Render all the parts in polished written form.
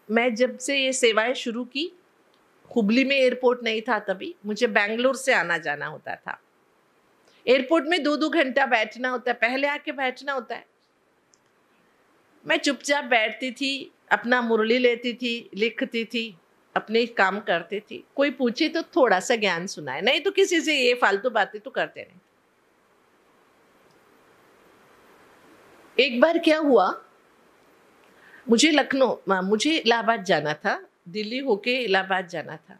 मैं जब से ये सेवाएं शुरू की, हुबली में एयरपोर्ट नहीं था तभी, मुझे बैंगलोर से आना जाना होता था। एयरपोर्ट में 2-2 घंटा बैठना होता है, पहले आके बैठना होता है। मैं चुपचाप बैठती थी, अपना मुरली लेती थी, लिखती थी, अपने काम करती थी। कोई पूछे तो थोड़ा सा ज्ञान सुनाए, नहीं तो किसी से ये फालतू बातें तो करते नहीं। एक बार क्या हुआ, मुझे इलाहाबाद जाना था, दिल्ली होके इलाहाबाद जाना था।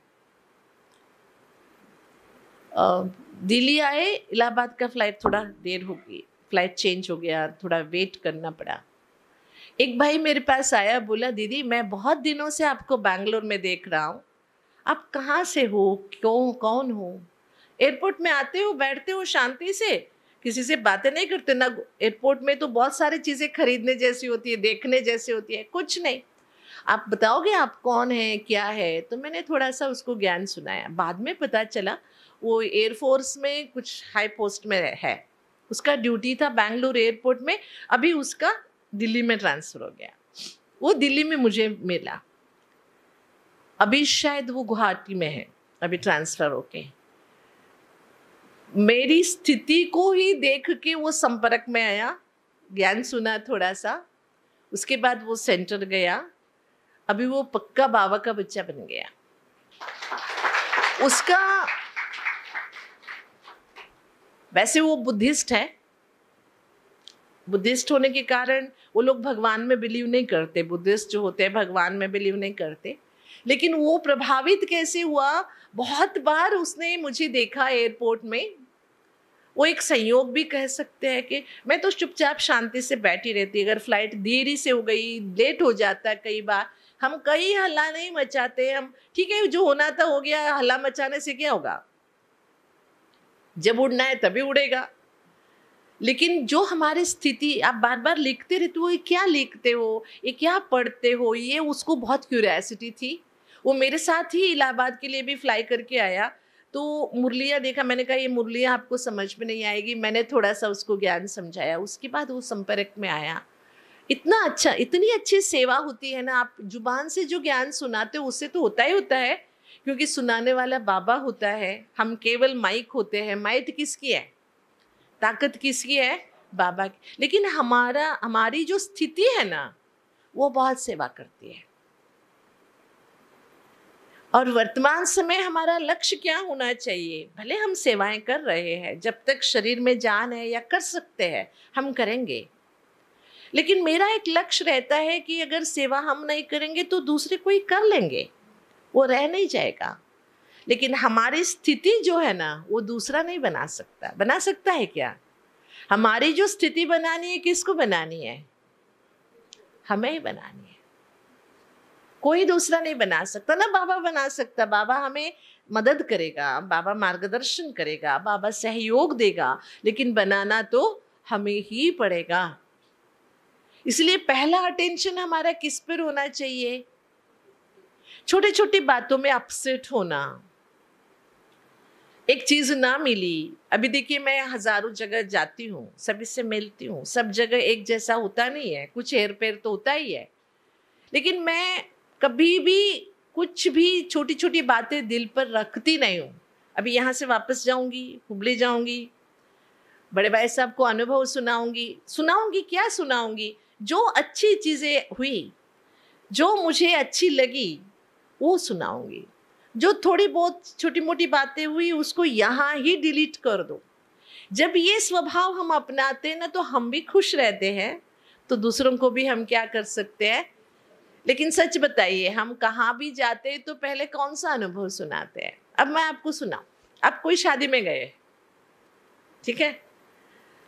दिल्ली आए, इलाहाबाद का फ्लाइट थोड़ा देर हो गई, फ्लाइट चेंज हो गया, थोड़ा वेट करना पड़ा। एक भाई मेरे पास आया, बोला दीदी मैं बहुत दिनों से आपको बैंगलोर में देख रहा हूँ, आप कहाँ से हो, क्यों, कौन हो? एयरपोर्ट में आते हो, बैठते हो शांति से, किसी से बातें नहीं करते ना। एयरपोर्ट में तो बहुत सारी चीजें खरीदने जैसी होती है, देखने जैसी होती है, कुछ नहीं। आप बताओगे आप कौन है, क्या है? तो मैंने थोड़ा सा उसको ज्ञान सुनाया। बाद में पता चला वो एयरफोर्स में कुछ हाई पोस्ट में है, उसका ड्यूटी था बैंगलोर एयरपोर्ट में। अभी उसका दिल्ली में ट्रांसफर हो गया, वो दिल्ली में मुझे मिला। अभी शायद वो गुवाहाटी में है, अभी ट्रांसफर होके। मेरी स्थिति को ही देख के वो संपर्क में आया, ज्ञान सुना थोड़ा सा, उसके बाद वो सेंटर गया। अभी वो पक्का बाबा का बच्चा बन गया। उसका, वैसे वो बुद्धिस्ट है, बुद्धिस्ट होने के कारण वो लोग भगवान में बिलीव नहीं करते, बुद्धिस्ट जो होते हैं भगवान में बिलीव नहीं करते। लेकिन वो प्रभावित कैसे हुआ, बहुत बार उसने मुझे देखा एयरपोर्ट में। वो एक संयोग भी कह सकते हैं कि मैं तो चुपचाप शांति से बैठी रहती। अगर फ्लाइट देरी से हो गई, लेट हो जाता है कई बार, हम कहीं हल्ला नहीं मचाते। हम ठीक है, जो होना था हो गया, हल्ला मचाने से क्या होगा? जब उड़ना है तभी उड़ेगा। लेकिन जो हमारी स्थिति, आप बार बार लिखते रहते हो, ये क्या लिखते हो, ये क्या पढ़ते हो, ये उसको बहुत क्यूरियोसिटी थी। वो मेरे साथ ही इलाहाबाद के लिए भी फ्लाई करके आया। तो मुरलिया देखा, मैंने कहा ये मुरलिया आपको समझ में नहीं आएगी, मैंने थोड़ा सा उसको ज्ञान समझाया। उसके बाद वो संपर्क में आया। इतना अच्छा, इतनी अच्छी सेवा होती है ना। आप जुबान से जो ज्ञान सुनाते हो उससे तो होता ही होता है, क्योंकि सुनाने वाला बाबा होता है, हम केवल माइक होते हैं। माइक किसकी है, ताकत किसकी है? बाबा की। लेकिन हमारी जो स्थिति है ना, वो बहुत सेवा करती है। और वर्तमान समय हमारा लक्ष्य क्या होना चाहिए? भले हम सेवाएं कर रहे हैं, जब तक शरीर में जान है या कर सकते हैं हम करेंगे। लेकिन मेरा एक लक्ष्य रहता है कि अगर सेवा हम नहीं करेंगे तो दूसरे कोई कर लेंगे, वो रह नहीं जाएगा। लेकिन हमारी स्थिति जो है ना, वो दूसरा नहीं बना सकता। बना सकता है क्या? हमारी जो स्थिति बनानी है, किसको बनानी है? हमें ही बनानी है, कोई दूसरा नहीं बना सकता ना। बाबा बना सकता, बाबा हमें मदद करेगा, बाबा मार्गदर्शन करेगा, बाबा सहयोग देगा, लेकिन बनाना तो हमें ही पड़ेगा। इसलिए पहला अटेंशन हमारा किस पर होना चाहिए? छोटी छोटी बातों में अपसेट होना, एक चीज ना मिली। अभी देखिए, मैं हजारों जगह जाती हूँ, सभी से मिलती हूँ, सब जगह एक जैसा होता नहीं है, कुछ हेर फेर तो होता ही है। लेकिन मैं कभी भी कुछ भी छोटी छोटी बातें दिल पर रखती नहीं हूँ। अभी यहाँ से वापस जाऊंगी, हुबली जाऊंगी, बड़े भाई साहब को अनुभव सुनाऊंगी क्या सुनाऊंगी? जो अच्छी चीजें हुई, जो मुझे अच्छी लगी, वो सुनाऊंगी। जो थोड़ी बहुत छोटी मोटी बातें हुई, उसको यहाँ ही डिलीट कर दो। जब ये स्वभाव हम अपनाते हैं ना, तो हम भी खुश रहते हैं, तो दूसरों को भी हम क्या कर सकते हैं। लेकिन सच बताइए, हम कहाँ भी जाते हैं तो पहले कौन सा अनुभव सुनाते हैं? अब मैं आपको सुनाऊं। आप कोई शादी में गए, ठीक है,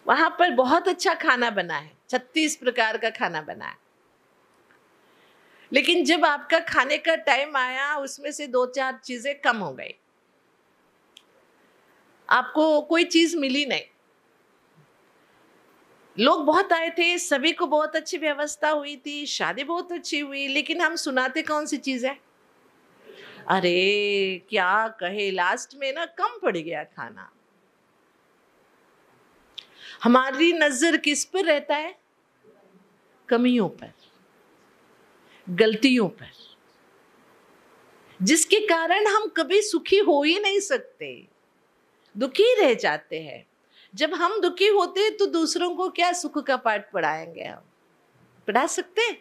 वहां पर बहुत अच्छा खाना बना है, 36 प्रकार का खाना बना है। लेकिन जब आपका खाने का टाइम आया, उसमें से 2-4 चीजें कम हो गई, आपको कोई चीज मिली नहीं। लोग बहुत आए थे, सभी को बहुत अच्छी व्यवस्था हुई थी, शादी बहुत अच्छी हुई, लेकिन हम सुनाते कौन सी चीज है? अरे क्या कहे, लास्ट में ना कम पड़ गया खाना। हमारी नजर किस पर रहता है? कमियों पर, गलतियों पर। जिसके कारण हम कभी सुखी हो ही नहीं सकते, दुखी रह जाते हैं। जब हम दुखी होते हैं तो दूसरों को क्या सुख का पाठ पढ़ाएंगे? हम पढ़ा सकते हैं?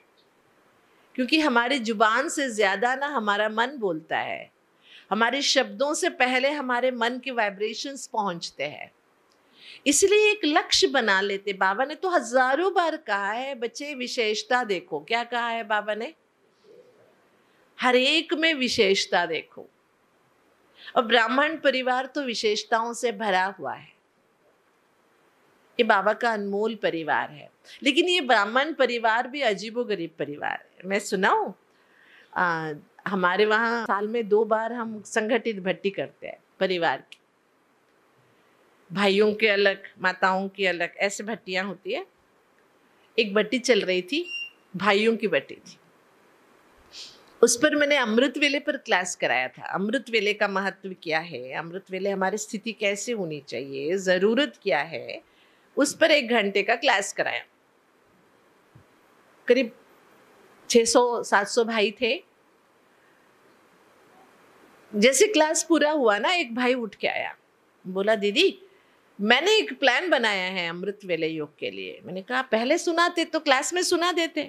क्योंकि हमारी जुबान से ज्यादा ना हमारा मन बोलता है। हमारे शब्दों से पहले हमारे मन के वाइब्रेशंस पहुंचते हैं। इसलिए एक लक्ष्य बना लेते। बाबा ने तो हजारों बार कहा है, बच्चे विशेषता देखो। क्या कहा है बाबा ने? हर एक में विशेषता देखो। और ब्राह्मण परिवार तो विशेषताओं से भरा हुआ है। ये बाबा का अनमोल परिवार है। लेकिन ये ब्राह्मण परिवार भी अजीबोगरीब परिवार है। मैं सुनाऊं, हमारे वहाँ साल में 2 बार हम संगठित भट्टी करते हैं परिवार की। भाइयों के अलग, माताओं की अलग, ऐसे भट्टियां होती है। एक भट्टी चल रही थी, भाइयों की भट्टी थी। उस पर मैंने अमृत वेले पर क्लास कराया था। अमृत वेले का महत्व क्या है, अमृत वेले हमारी स्थिति कैसे होनी चाहिए, जरूरत क्या है, उस पर 1 घंटे का क्लास कराया। करीब 600-700 भाई थे। जैसे क्लास पूरा हुआ ना, एक भाई उठ के आया, बोला दीदी मैंने एक प्लान बनाया है अमृत वेले योग के लिए। मैंने कहा पहले सुनाते तो, क्लास में सुना देते।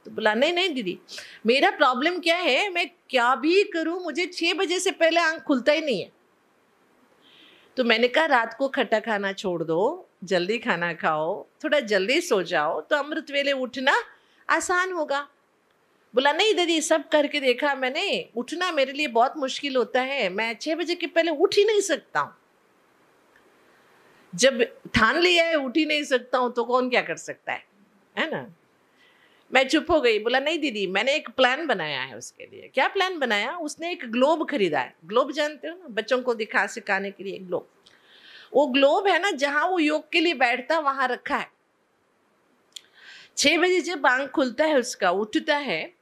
तो बोला नहीं नहीं दीदी, मेरा प्रॉब्लम क्या है, मैं क्या भी करूं मुझे 6 बजे से पहले आंख खुलता ही नहीं है। तो मैंने कहा रात को खट्टा खाना छोड़ दो, जल्दी खाना खाओ, थोड़ा जल्दी सो जाओ, तो अमृत वेले उठना आसान होगा। बोला नहीं दीदी, सब करके देखा मैंने, उठना मेरे लिए बहुत मुश्किल होता है, मैं 6 बजे के पहले उठ ही नहीं सकता हूँ। जब ठान लिया है उठ ही नहीं सकता हूँ तो कौन क्या कर सकता है ना। मैं चुप हो गई। बोला नहीं दीदी, मैंने एक प्लान बनाया है उसके लिए। क्या प्लान बनाया? उसने एक ग्लोब खरीदा है। ग्लोब जानते हो ना, बच्चों को दिखा सिखाने के लिए ग्लोब। वो ग्लोब है ना, जहां वो योग के लिए बैठता वहां रखा है। 6 बजे जब आंख खुलता है उसका, उठता है,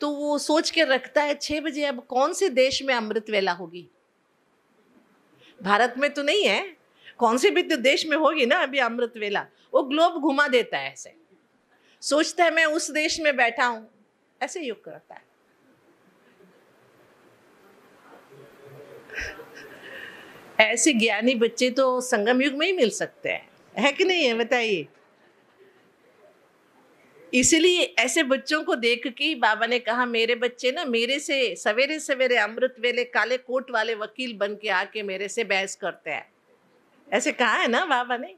तो वो सोच के रखता है 6 बजे अब कौन से देश में अमृत वेला होगी। भारत में तो नहीं है, कौन से भी तो देश में होगी ना अभी अमृत वेला। वो ग्लोब घुमा देता है, ऐसे सोचता है मैं उस देश में बैठा हूं, ऐसे योग करता है। ऐसे ज्ञानी बच्चे तो संगम युग में ही मिल सकते हैं, है कि नहीं है? बताइए। इसीलिए ऐसे बच्चों को देख के बाबा ने कहा मेरे बच्चे ना मेरे से सवेरे सवेरे अमृत वेले काले कोट वाले वकील बन के आके मेरे से बहस करते हैं। ऐसे कहा है ना बाबा ने।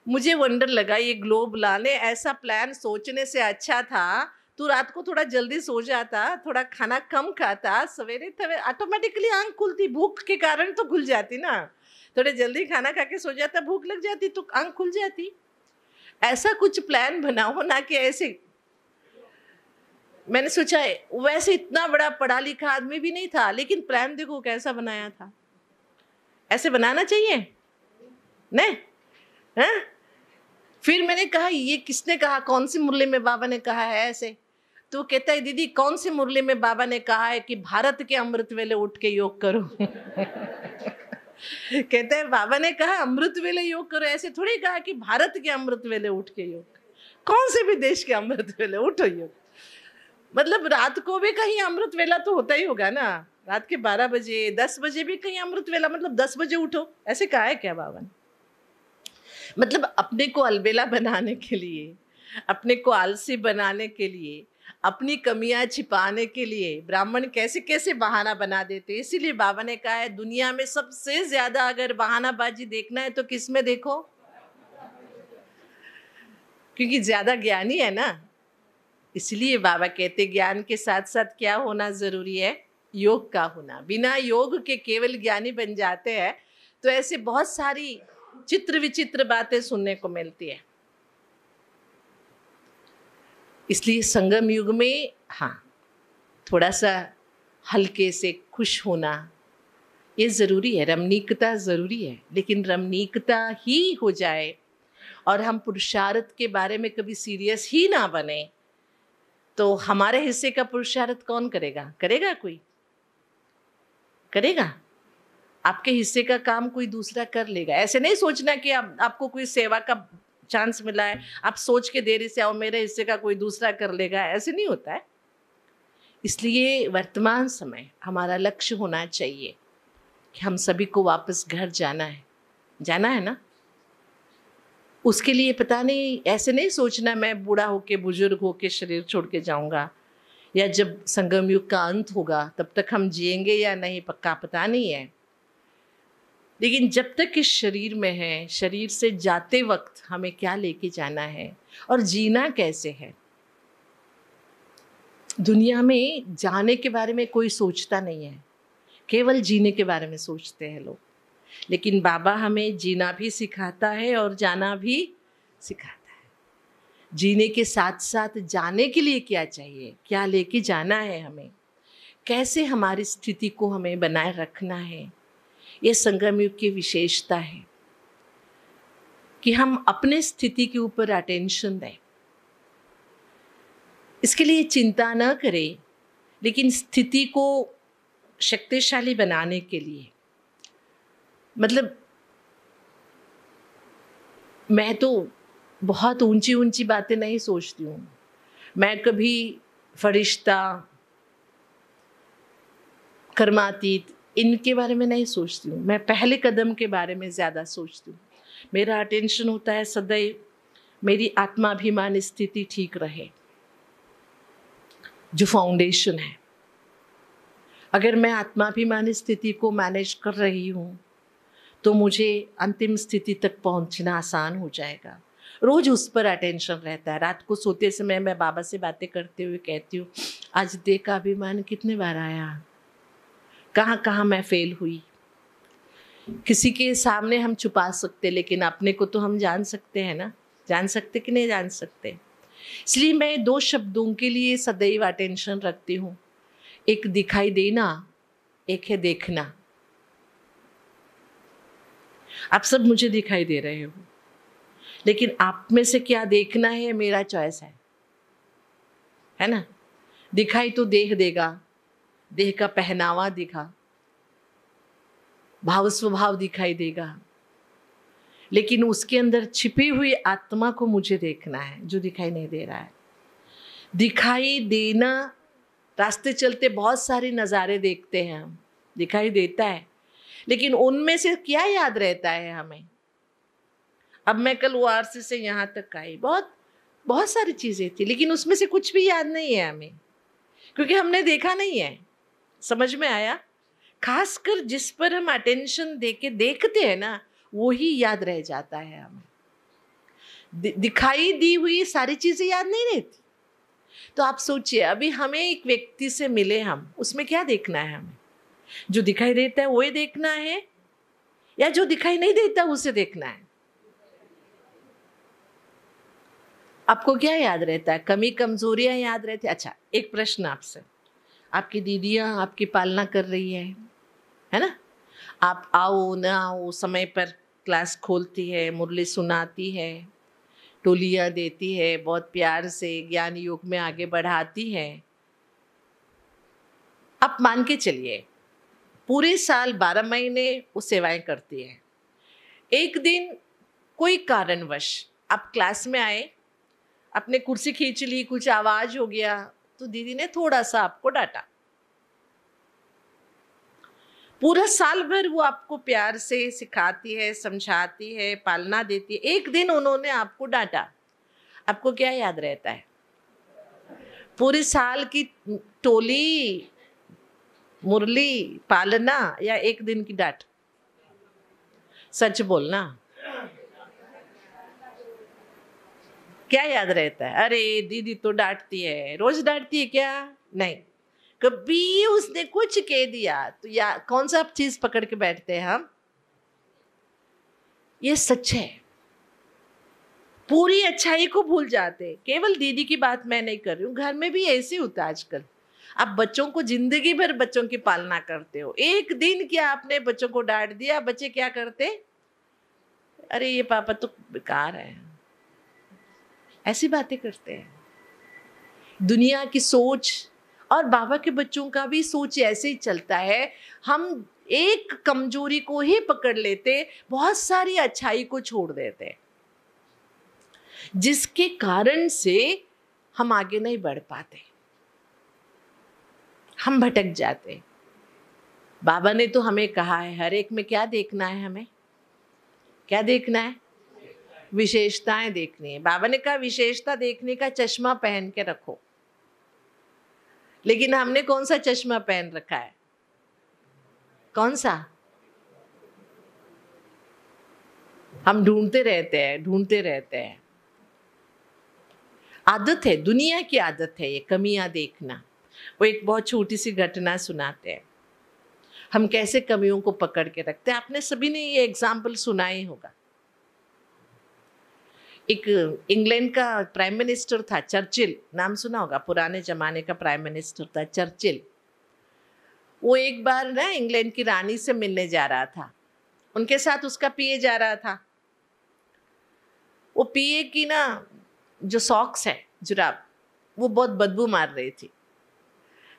मुझे वंडर लगा, ये ग्लोब लाने ऐसा प्लान सोचने से अच्छा था तू रात को थोड़ा जल्दी सो जाता, थोड़ा खाना कम खाता, सवेरे सवेरे ऑटोमेटिकली आंख खुलती। भूख के कारण तो खुल जाती ना, थोड़े जल्दी खाना खा के सो जाता, भूख लग जाती तो आंख खुल जाती। ऐसा कुछ प्लान बनाओ ना कि ऐसे। मैंने सोचा वैसे इतना बड़ा पढ़ा लिखा आदमी भी नहीं था, लेकिन प्लान देखो कैसा बनाया था। ऐसे बनाना चाहिए नहीं? हाँ? फिर मैंने कहा ये किसने कहा, कौन सी मुरली में बाबा ने कहा है ऐसे? तो कहता है दीदी कौन सी मुरली में बाबा ने कहा है कि भारत के अमृत वेले उठ के योग करो। कहता है बाबा ने कहा अमृत वेले योग करो, ऐसे थोड़ी कहा कि भारत के अमृत वेले उठ के योग। कौन से भी देश के अमृत वेले उठो योग। मतलब रात को भी कहीं अमृत वेला तो होता ही होगा ना, रात के 12 बजे 10 बजे भी कहीं अमृत वेला, मतलब 10 बजे उठो, ऐसे कहा है क्या बाबा ने? मतलब अपने को अलबेला बनाने के लिए, अपने को आलसी बनाने के लिए, अपनी कमियां छिपाने के लिए ब्राह्मण कैसे कैसे बहाना बना देते। इसीलिए बाबा ने कहा है दुनिया में सबसे ज्यादा अगर बहानाबाजी देखना है तो किस में देखो, क्योंकि ज्यादा ज्ञानी है ना। इसलिए बाबा कहते ज्ञान के साथ साथ क्या होना जरूरी है, योग का होना। बिना योग के केवल ज्ञानी बन जाते हैं तो ऐसे बहुत सारी चित्र विचित्र बातें सुनने को मिलती है। इसलिए संगम युग में हाँ, थोड़ा सा हल्के से खुश होना ये जरूरी है, रमणीकता जरूरी है। लेकिन रमणीकता ही हो जाए और हम पुरुषार्थ के बारे में कभी सीरियस ही ना बने तो हमारे हिस्से का पुरुषार्थ कौन करेगा? करेगा कोई? करेगा? आपके हिस्से का काम कोई दूसरा कर लेगा। ऐसे नहीं सोचना कि आपको कोई सेवा का चांस मिला है, आप सोच के देरी से आओ मेरे हिस्से का कोई दूसरा कर लेगा, ऐसे नहीं होता है। इसलिए वर्तमान समय हमारा लक्ष्य होना चाहिए कि हम सभी को वापस घर जाना है ना। उसके लिए पता नहीं, ऐसे नहीं सोचना मैं बूढ़ा होके बुजुर्ग होके शरीर छोड़ के जाऊंगा, या जब संगम युग का अंत होगा तब तक हम जिएंगे या नहीं पक्का पता नहीं है। लेकिन जब तक इस शरीर में है, शरीर से जाते वक्त हमें क्या लेके जाना है और जीना कैसे है। दुनिया में जाने के बारे में कोई सोचता नहीं है, केवल जीने के बारे में सोचते हैं लोग। लेकिन बाबा हमें जीना भी सिखाता है और जाना भी सिखाता है। जीने के साथ साथ जाने के लिए क्या चाहिए, क्या लेके जाना है हमें, कैसे हमारी स्थिति को हमें बनाए रखना है। ये संगम युग की विशेषता है कि हम अपने स्थिति के ऊपर अटेंशन दें। इसके लिए चिंता न करें, लेकिन स्थिति को शक्तिशाली बनाने के लिए, मतलब मैं तो बहुत ऊंची ऊंची बातें नहीं सोचती हूँ। मैं कभी फरिश्ता, कर्मातीत, इनके बारे में नहीं सोचती हूँ। मैं पहले कदम के बारे में ज़्यादा सोचती हूँ। मेरा अटेंशन होता है सदैव मेरी आत्माभिमान स्थिति ठीक रहे, जो फाउंडेशन है। अगर मैं आत्माभिमान स्थिति को मैनेज कर रही हूँ तो मुझे अंतिम स्थिति तक पहुँचना आसान हो जाएगा। रोज उस पर अटेंशन रहता है। रात को सोते समय मैं बाबा से बातें करते हुए कहती हूँ, आज देह का अभिमान कितने बार आया, कहाँ कहाँ मैं फेल हुई। किसी के सामने हम छुपा सकते, लेकिन अपने को तो हम जान सकते हैं ना। जान सकते कि नहीं जान सकते। इसलिए मैं 2 शब्दों के लिए सदैव अटेंशन रखती हूँ। एक दिखाई देना, एक है देखना। आप सब मुझे दिखाई दे रहे हो, लेकिन आप में से क्या देखना है मेरा चॉइस है ना। दिखाई तो देह देगा, देह का पहनावा दिखा, भाव स्वभाव दिखाई देगा, लेकिन उसके अंदर छिपी हुई आत्मा को मुझे देखना है, जो दिखाई नहीं दे रहा है। दिखाई देना, रास्ते चलते बहुत सारे नज़ारे देखते हैं हम, दिखाई देता है, लेकिन उनमें से क्या याद रहता है हमें। अब मैं कल वाराणसी से यहाँ तक आई, बहुत सारी चीज़ें थी, लेकिन उसमें से कुछ भी याद नहीं है हमें, क्योंकि हमने देखा नहीं है। समझ में आया। खासकर जिस पर हम अटेंशन देके देखते हैं ना, वो ही याद रह जाता है हमें। दिखाई दी हुई सारी चीज़ें याद नहीं रहती। तो आप सोचिए, अभी हमें एक व्यक्ति से मिले हम, उसमें क्या देखना है हमें? जो दिखाई देता है वो ही देखना है, या जो दिखाई नहीं देता उसे देखना है? आपको क्या याद रहता है? कमी कमजोरियां याद रहती? अच्छा, एक प्रश्न आपसे। आपकी दीदियां आपकी पालना कर रही है ना? आप आओ ना आओ, समय पर क्लास खोलती है, मुरली सुनाती है, टोलियां देती है, बहुत प्यार से ज्ञान योग में आगे बढ़ाती है। आप मान के चलिए पूरे साल 12 महीने वो सेवाएं करती है। एक दिन कोई कारणवश आप क्लास में आए, अपने कुर्सी खींच ली, कुछ आवाज हो गया, तो दीदी ने थोड़ा सा आपको डांटा। पूरा साल भर वो आपको प्यार से सिखाती है, समझाती है, पालना देती है। एक दिन उन्होंने आपको डांटा, आपको क्या याद रहता है? पूरे साल की टोली, मुरली, पालना, या एक दिन की डांट? सच बोलना, क्या याद रहता है? अरे दीदी तो डांटती है, रोज डांटती है क्या? नहीं, कभी उसने कुछ कह दिया तो या कौन सा चीज पकड़ के बैठते हैं हम? ये सच है। पूरी अच्छाई को भूल जाते। केवल दीदी की बात मैं नहीं कर रही हूँ, घर में भी ऐसे होता है आजकल। आप बच्चों को जिंदगी भर बच्चों की पालना करते हो, एक दिन क्या आपने बच्चों को डांट दिया, बच्चे क्या करते? अरे ये पापा तो बेकार है, ऐसी बातें करते हैं। दुनिया की सोच और बाबा के बच्चों का भी सोच ऐसे ही चलता है। हम एक कमजोरी को ही पकड़ लेते, बहुत सारी अच्छाई को छोड़ देते, जिसके कारण से हम आगे नहीं बढ़ पाते। हम भटक जाते हैं। बाबा ने तो हमें कहा है हर एक में क्या देखना है, हमें क्या देखना है, विशेषताएं देखनी है। बाबा ने कहा विशेषता देखने का चश्मा पहन के रखो, लेकिन हमने कौन सा चश्मा पहन रखा है, कौन सा? हम ढूंढते रहते हैं। आदत है, दुनिया की आदत है ये कमियां देखना। वो एक बहुत छोटी सी घटना सुनाते हैं, हम कैसे कमियों को पकड़ के रखते हैं। आपने सभी ने ये एग्जाम्पल सुना ही होगा। एक इंग्लैंड का प्राइम मिनिस्टर था, चर्चिल, नाम सुना होगा, पुराने जमाने का प्राइम मिनिस्टर था चर्चिल। वो एक बार ना इंग्लैंड की रानी से मिलने जा रहा था, उनके साथ उसका पीए जा रहा था। वो पीए की ना जो सॉक्स है, जुराब, वो बहुत बदबू मार रही थी।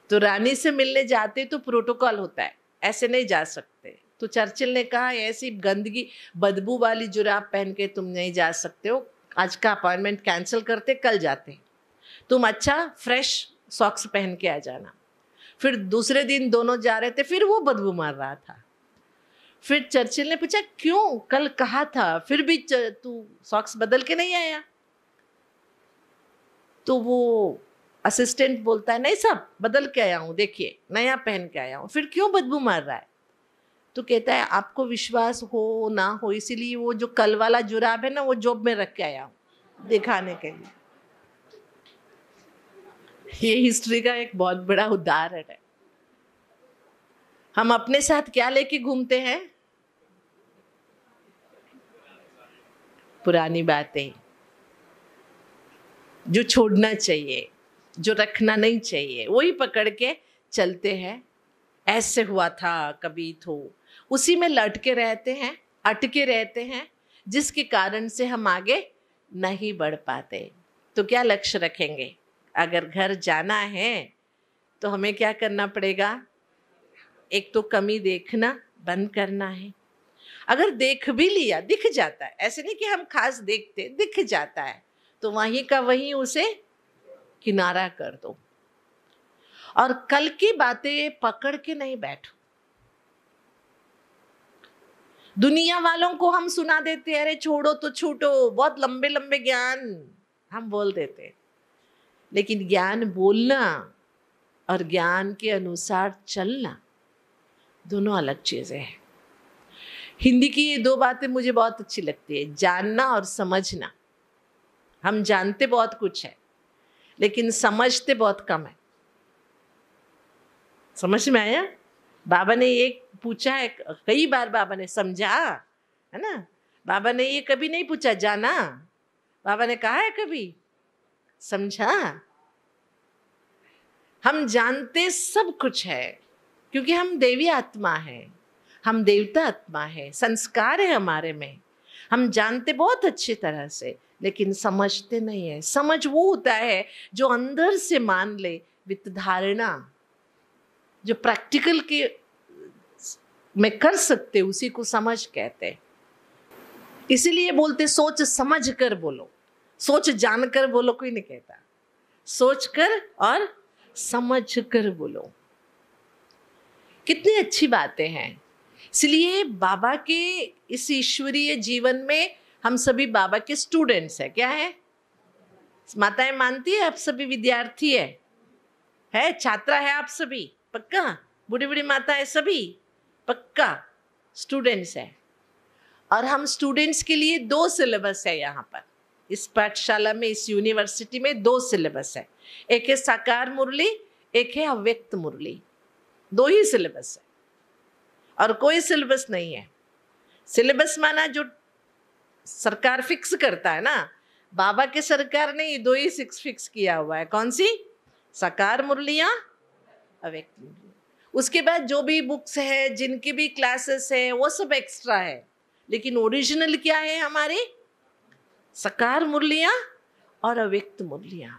तो रानी से मिलने जाते तो प्रोटोकॉल होता है, ऐसे नहीं जा सकते। तो चर्चिल ने कहा ऐसी गंदगी बदबू वाली जुराब पहन के तुम नहीं जा सकते हो, आज का अपॉइंटमेंट कैंसिल करते, कल जाते। तुम अच्छा फ्रेश सॉक्स पहन के आ जाना। फिर दूसरे दिन दोनों जा रहे थे, फिर वो बदबू मार रहा था। फिर चर्चिल ने पूछा क्यों, कल कहा था, फिर भी तू सॉक्स बदल के नहीं आया? तो वो असिस्टेंट बोलता है नहीं साहब बदल के आया हूँ, देखिए नया पहन के आया हूँ। फिर क्यों बदबू मार रहा है? तो कहता है आपको विश्वास हो ना हो इसीलिए वो जो कल वाला जुराब है ना वो जॉब में रख के आया हूँ दिखाने के लिए। ये हिस्ट्री का एक बहुत बड़ा उदाहरण है। हम अपने साथ क्या लेके घूमते हैं? पुरानी बातें जो छोड़ना चाहिए, जो रखना नहीं चाहिए, वही पकड़ के चलते हैं। ऐसे हुआ था कभी, तो उसी में लटके रहते हैं, अटके रहते हैं, जिसके कारण से हम आगे नहीं बढ़ पाते। तो क्या लक्ष्य रखेंगे? अगर घर जाना है तो हमें क्या करना पड़ेगा? एक तो कमी देखना बंद करना है। अगर देख भी लिया, दिख जाता है, ऐसे नहीं कि हम खास देखते, दिख जाता है, तो वहीं का वहीं उसे किनारा कर दो और कल की बातें पकड़ के नहीं बैठो। दुनिया वालों को हम सुना देते हैं, अरे छोड़ो तो छूटो, बहुत लंबे लंबे ज्ञान हम बोल देते, लेकिन ज्ञान बोलना और ज्ञान के अनुसार चलना दोनों अलग चीजें हैं। हिंदी की ये दो बातें मुझे बहुत अच्छी लगती है, जानना और समझना। हम जानते बहुत कुछ है लेकिन समझते बहुत कम है। समझ में आया? बाबा ने ये पूछा है कई बार, बाबा ने समझा है ना, बाबा ने ये कभी नहीं पूछा जाना, बाबा ने कहा है कभी समझा। हम जानते सब कुछ है क्योंकि हम देवी आत्मा है, हम देवता आत्मा है, संस्कार है हमारे में। हम जानते बहुत अच्छी तरह से लेकिन समझते नहीं है। समझ वो होता है जो अंदर से मान ले, वित्त धारणा जो प्रैक्टिकल के में कर सकते, उसी को समझ कहते। इसीलिए बोलते सोच समझ कर बोलो, सोच जान कर बोलो कोई नहीं कहता, सोच कर और समझ कर बोलो। कितनी अच्छी बातें हैं। इसलिए बाबा के इस ईश्वरीय जीवन में हम सभी बाबा के स्टूडेंट्स हैं। क्या है? माताएं मानती है आप सभी विद्यार्थी है छात्रा है आप सभी, पक्का? बूढ़ी बूढ़ी माताएं सभी पक्का स्टूडेंट्स है। और हम स्टूडेंट्स के लिए दो सिलेबस है यहाँ पर, इस पाठशाला में, इस यूनिवर्सिटी में दो सिलेबस है। एक है साकार मुरली, एक है अव्यक्त मुरली। दो ही सिलेबस है और कोई सिलेबस नहीं है। सिलेबस माना जो सरकार फिक्स करता है ना, बाबा के सरकार ने दो ही फिक्स किया हुआ है। कौन सी? साकार मुरलियां, अव्यक्त मुरली। उसके बाद जो भी बुक्स है, जिनकी भी क्लासेस है, वो सब एक्स्ट्रा है, लेकिन ओरिजिनल क्या है हमारे? साकार मुरलियां और अव्यक्त मुरलियां।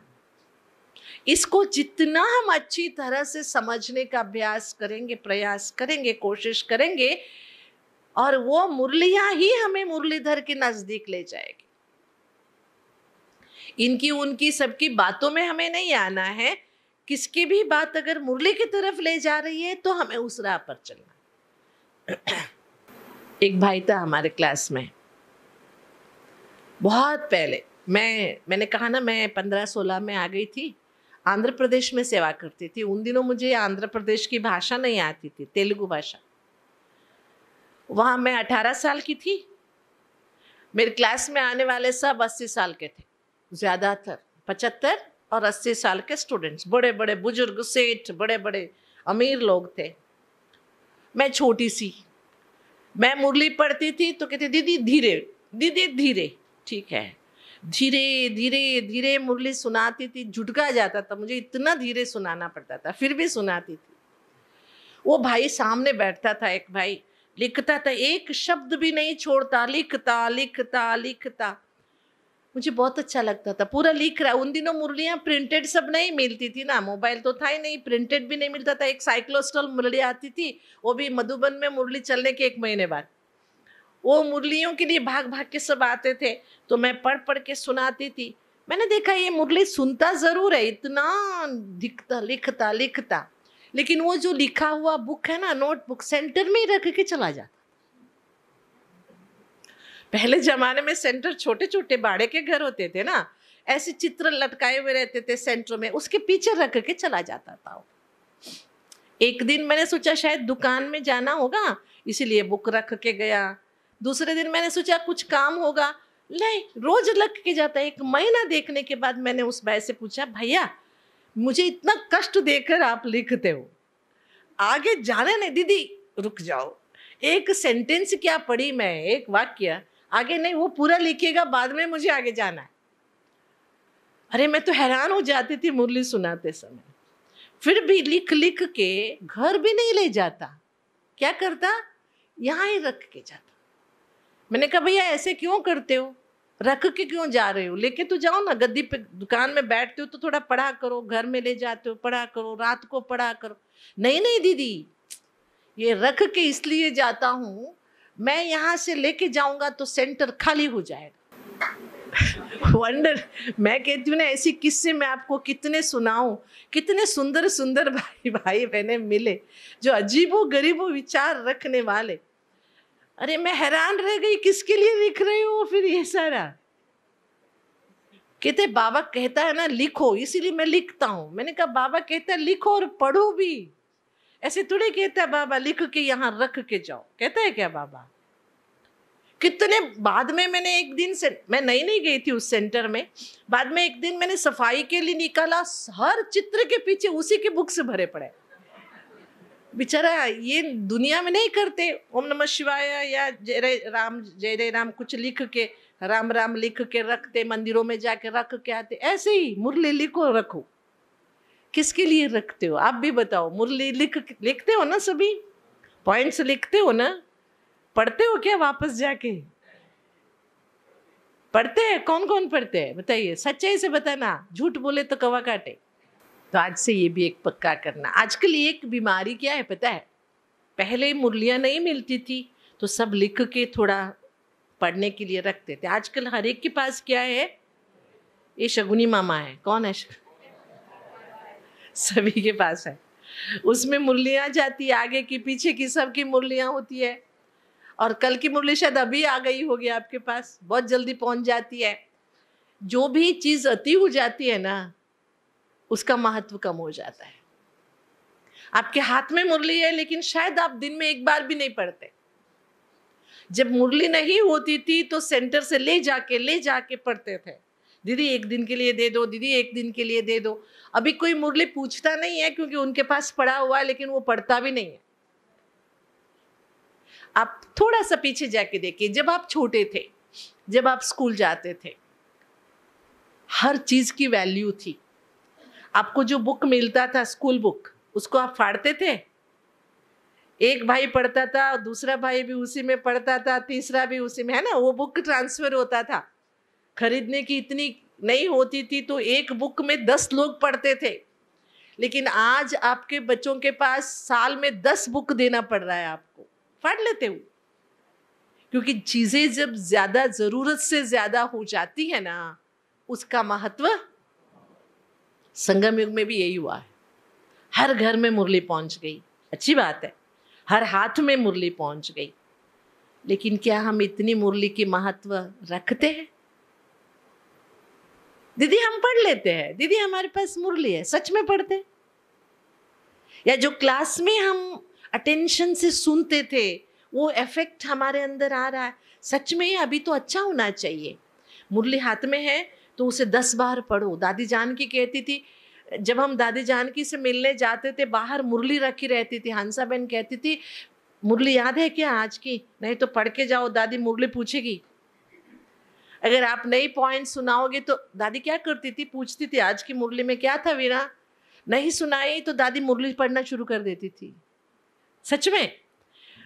इसको जितना हम अच्छी तरह से समझने का अभ्यास करेंगे, प्रयास करेंगे, कोशिश करेंगे, और वो मुरलियां ही हमें मुरलीधर के नजदीक ले जाएगी। इनकी उनकी सबकी बातों में हमें नहीं आना है, किसकी भी बात अगर मुरली की तरफ ले जा रही है तो हमें उस राह पर चलना। एक भाई था हमारे क्लास में, बहुत पहले, मैंने कहा ना मैं 15-16 में आ गई थी, आंध्र प्रदेश में सेवा करती थी। उन दिनों मुझे आंध्र प्रदेश की भाषा नहीं आती थी, तेलुगु भाषा। वहाँ मैं 18 साल की थी। मेरे क्लास में आने वाले सब 80 साल के थे, ज़्यादातर 75 और 80 साल के स्टूडेंट्स, बड़े बड़े बुजुर्ग, सेठ, बड़े बड़े अमीर लोग थे। मैं छोटी सी, मैं मुरली पढ़ती थी तो कहती दीदी धीरे, दीदी धीरे। ठीक है, धीरे धीरे धीरे मुरली सुनाती थी, झुटका जाता था, मुझे इतना धीरे सुनाना पड़ता था, फिर भी सुनाती थी। वो भाई सामने बैठता था, एक भाई लिखता था, एक शब्द भी नहीं छोड़ता, लिखता लिखता लिखता। मुझे बहुत अच्छा लगता था, पूरा लिख रहा। उन दिनों मुरलियाँ प्रिंटेड सब नहीं मिलती थी ना, मोबाइल तो था ही नहीं, प्रिंटेड भी नहीं मिलता था। एक साइक्लोस्टॉल मुरली आती थी, वो भी मधुबन में मुरली चलने के 1 महीने बाद। वो मुरलियों के लिए भाग भाग के सब आते थे, तो मैं पढ़ पढ़ के सुनाती थी। मैंने देखा ये मुरली सुनता जरूर है, इतना दिखता लिखता लिखता, लेकिन वो जो लिखा हुआ बुक है ना, नोटबुक, सेंटर में ही रख के चला जाता। पहले जमाने में सेंटर छोटे छोटे बाड़े के घर होते थे ना, ऐसे चित्र लटकाए हुए रहते थे सेंटर में, उसके पीछे रख के चला जाता था। एक दिन मैंने सोचा शायद दुकान में जाना होगा, इसीलिए बुक रख के गया। दूसरे दिन मैंने सोचा कुछ काम होगा, नहीं, रोज रख के जाता। 1 महीना देखने के बाद मैंने उस भाई से पूछा, भैया मुझे इतना कष्ट देकर आप लिखते हो, आगे जाने नहीं। दीदी रुक जाओ, एक सेंटेंस क्या पढ़ी मैं, एक वाक्य, आगे नहीं, वो पूरा लिखेगा, बाद में मुझे आगे जाना है। अरे मैं तो हैरान हो जाती थी मुरली सुनाते समय। फिर भी लिख लिख के घर भी नहीं ले जाता, क्या करता, यहाँ ही रख के जाता। मैंने कहा भैया ऐसे क्यों करते हो, रख के क्यों जा रहे हो, लेके तो जाओ ना, गद्दी पे दुकान में बैठते हो तो थोड़ा पढ़ा करो, घर में ले जाते हो पढ़ा करो, रात को पढ़ा करो। नहीं नहीं दीदी, ये रख के इसलिए जाता हूँ, मैं यहाँ से लेके जाऊंगा तो सेंटर खाली हो जाएगा। वंडर, मैं कहती हूँ ना, ऐसी किस्से मैं आपको कितने सुनाऊं। कितने सुंदर सुंदर भाई भाई बहने मिले जो अजीबो गरीबो विचार रखने वाले। अरे मैं हैरान रह गई, किसके लिए लिख रहे हो फिर ये सारा। कहते बाबा कहता है ना लिखो, इसीलिए मैं लिखता हूँ। मैंने कहा बाबा कहता है लिखो और पढ़ो भी, ऐसे थोड़े कहता है बाबा लिख के यहाँ रख के जाओ, कहता है क्या बाबा। कितने बाद में मैंने एक दिन से, मैं नई गई थी उस सेंटर में, बाद में एक दिन मैंने सफाई के लिए निकाला, हर चित्र के पीछे उसी के बुक से भरे पड़े। बेचारा ये दुनिया में नहीं करते, ओम नमः शिवाय या जय राम कुछ लिख के, राम राम लिख के रखते, मंदिरों में जाके रख के आते। ऐसे ही मुरली लिखो रखो, किसके लिए रखते हो आप भी बताओ। मुरली लिखते हो ना, सभी पॉइंट्स लिखते हो ना, पढ़ते हो क्या वापस जाके, पढ़ते हैं, कौन कौन पढ़ते हैं बताइए, सच्चाई से बताना, झूठ बोले तो कवा काटे। तो आज से ये भी एक पक्का करना। आजकल एक बीमारी क्या है पता है, पहले मुरलियाँ नहीं मिलती थी तो सब लिख के थोड़ा पढ़ने के लिए रखते थे। आजकल हर एक के पास क्या है, ये शगुनी मामा है, कौन है, सभी के पास है, उसमें मुरलियाँ जाती है, आगे की पीछे की सबकी मुरलियाँ होती है। और कल की मुरली शायद अभी आ गई होगी आपके पास, बहुत जल्दी पहुंच जाती है। जो भी चीज अति हो जाती है ना, उसका महत्व कम हो जाता है। आपके हाथ में मुरली है लेकिन शायद आप दिन में एक बार भी नहीं पढ़ते। जब मुरली नहीं होती थी तो सेंटर से ले जाके पढ़ते थे, दीदी एक दिन के लिए दे दो, दीदी एक दिन के लिए दे दो। अभी कोई मुरली पूछता नहीं है क्योंकि उनके पास पड़ा हुआ है, लेकिन वो पढ़ता भी नहीं है। आप थोड़ा सा पीछे जाके देखिए, जब आप छोटे थे, जब आप स्कूल जाते थे, हर चीज की वैल्यू थी। आपको जो बुक मिलता था, स्कूल बुक, उसको आप फाड़ते थे। एक भाई पढ़ता था, दूसरा भाई भी उसी में पढ़ता था, तीसरा भी उसी में, है ना, वो बुक ट्रांसफर होता था। खरीदने की इतनी नहीं होती थी तो एक बुक में 10 लोग पढ़ते थे। लेकिन आज आपके बच्चों के पास साल में 10 बुक देना पड़ रहा है आपको, फाड़ लेते हो। क्योंकि चीजें जब ज्यादा, जरूरत से ज्यादा हो जाती है ना, उसका महत्व, संगम युग में भी यही हुआ है। हर घर में मुरली पहुंच गई, अच्छी बात है, हर हाथ में मुरली पहुंच गई, लेकिन क्या हम इतनी मुरली की महत्व रखते हैं? दीदी हम पढ़ लेते हैं, दीदी हमारे पास मुरली है, सच में पढ़ते हैं? या जो क्लास में हम अटेंशन से सुनते थे वो इफेक्ट हमारे अंदर आ रहा है? सच में अभी तो अच्छा होना चाहिए। मुरली हाथ में है तो उसे 10 बार पढ़ो। दादी जानकी कहती थी, जब हम दादी जानकी से मिलने जाते थे बाहर मुरली रखी रहती थी, हंसा बहन कहती थी मुरली याद है क्या आज की? नहीं तो पढ़ के जाओ, दादी मुरली पूछेगी। अगर आप नई पॉइंट सुनाओगे तो दादी क्या करती थी, पूछती थी आज की मुरली में क्या था वीणा, नहीं सुनाई तो दादी मुरली पढ़ना शुरू कर देती थी, सच में।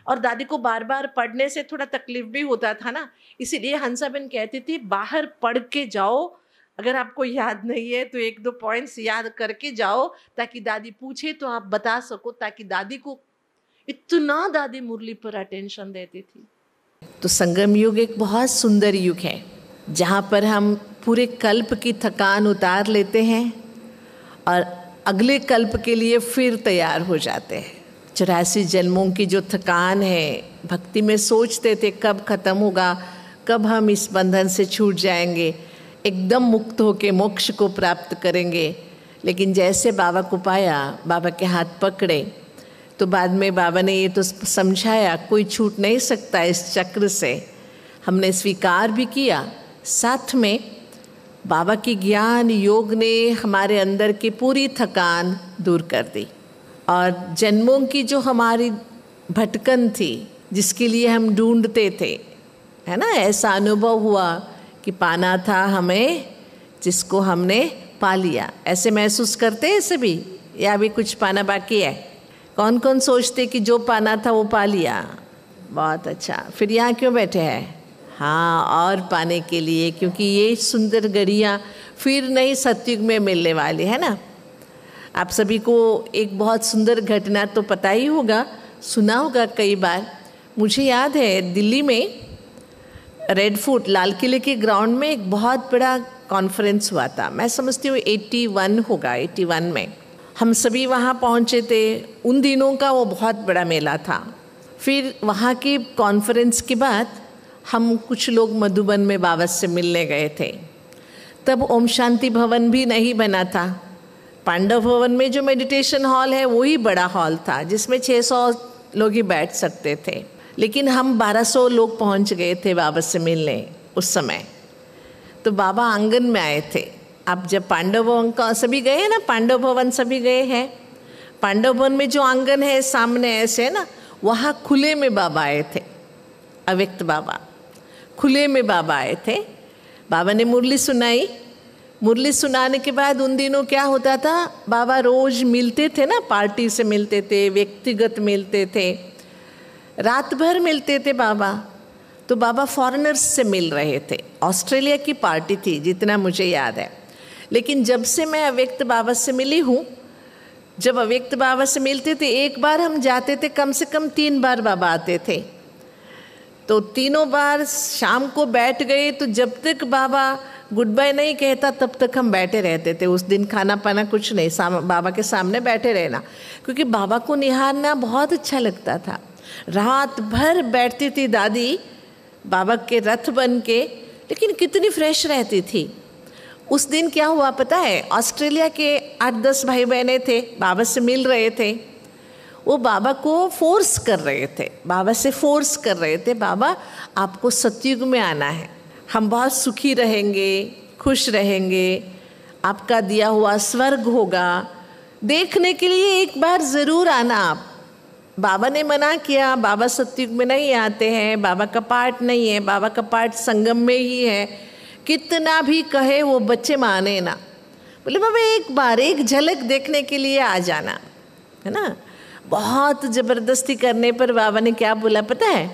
और दादी को बार बार पढ़ने से थोड़ा तकलीफ भी होता था ना, इसीलिए हंसा बहन कहती थी बाहर पढ़ के जाओ, अगर आपको याद नहीं है तो 1-2 पॉइंट्स याद करके जाओ ताकि दादी पूछे तो आप बता सको, ताकि दादी को इतना दादी मुरली पर अटेंशन देती थी। तो संगम युग एक बहुत सुंदर युग है जहाँ पर हम पूरे कल्प की थकान उतार लेते हैं और अगले कल्प के लिए फिर तैयार हो जाते हैं। 84 जन्मों की जो थकान है, भक्ति में सोचते थे कब खत्म होगा, कब हम इस बंधन से छूट जाएंगे, एकदम मुक्त होके मोक्ष को प्राप्त करेंगे। लेकिन जैसे बाबा को पाया, बाबा के हाथ पकड़े, तो बाद में बाबा ने ये तो समझाया कोई छूट नहीं सकता इस चक्र से। हमने स्वीकार भी किया, साथ में बाबा की ज्ञान योग ने हमारे अंदर की पूरी थकान दूर कर दी। और जन्मों की जो हमारी भटकन थी, जिसके लिए हम ढूंढते थे, है ना, ऐसा अनुभव हुआ कि पाना था हमें जिसको हमने पा लिया। ऐसे महसूस करते हैं सभी, या अभी कुछ पाना बाकी है? कौन कौन सोचते कि जो पाना था वो पा लिया? बहुत अच्छा, फिर यहाँ क्यों बैठे हैं? हाँ, और पाने के लिए, क्योंकि ये सुंदर घड़ियाँ फिर नहीं सतयुग में मिलने वाली है ना। आप सभी को एक बहुत सुंदर घटना तो पता ही होगा, सुना होगा कई बार। मुझे याद है दिल्ली में रेड फोर्ट, लाल किले के ग्राउंड में एक बहुत बड़ा कॉन्फ्रेंस हुआ था। मैं समझती हूँ 81 होगा, 81 में हम सभी वहाँ पहुँचे थे। उन दिनों का वो बहुत बड़ा मेला था। फिर वहाँ की कॉन्फ्रेंस के बाद हम कुछ लोग मधुबन में बाबा से मिलने गए थे। तब ओम शांति भवन भी नहीं बना था। पांडव भवन में जो मेडिटेशन हॉल है वही बड़ा हॉल था जिसमें 600 लोग ही बैठ सकते थे, लेकिन हम 1200 लोग पहुंच गए थे बाबा से मिलने उस समय। तो बाबा आंगन में आए थे। आप जब पांडव भवन का सभी गए हैं ना, पांडव भवन सभी गए हैं। पांडव भवन में जो आंगन है सामने ऐसे है ना, वहाँ खुले में बाबा आए थे, अव्यक्त बाबा खुले में बाबा आए थे। बाबा ने मुरली सुनाई। मुरली सुनाने के बाद उन दिनों क्या होता था, बाबा रोज मिलते थे ना, पार्टी से मिलते थे, व्यक्तिगत मिलते थे, रात भर मिलते थे बाबा। तो बाबा फॉरेनर्स से मिल रहे थे। ऑस्ट्रेलिया की पार्टी थी जितना मुझे याद है। लेकिन जब से मैं अव्यक्त बाबा से मिली हूँ, जब अव्यक्त बाबा से मिलते थे, एक बार हम जाते थे, कम से कम 3 बार बाबा आते थे। तो तीनों बार शाम को बैठ गए तो जब तक बाबा गुड बाय नहीं कहता तब तक हम बैठे रहते थे। उस दिन खाना पाना कुछ नहीं, बाबा के सामने बैठे रहना, क्योंकि बाबा को निहारना बहुत अच्छा लगता था। रात भर बैठती थी दादी बाबा के रथ बन के, लेकिन कितनी फ्रेश रहती थी। उस दिन क्या हुआ पता है, ऑस्ट्रेलिया के 8-10 भाई बहने थे, बाबा से मिल रहे थे। वो बाबा को फोर्स कर रहे थे, बाबा से फोर्स कर रहे थे, बाबा आपको सतयुग में आना है, हम बहुत सुखी रहेंगे, खुश रहेंगे, आपका दिया हुआ स्वर्ग होगा, देखने के लिए एक बार ज़रूर आना आप। बाबा ने मना किया, बाबा सतयुग में नहीं आते हैं, बाबा का पाठ नहीं है, बाबा का पाठ संगम में ही है। कितना भी कहे वो बच्चे माने ना, बोले बाबा एक बार एक झलक देखने के लिए आ जाना, है ना। बहुत ज़बरदस्ती करने पर बाबा ने क्या बोला पता है,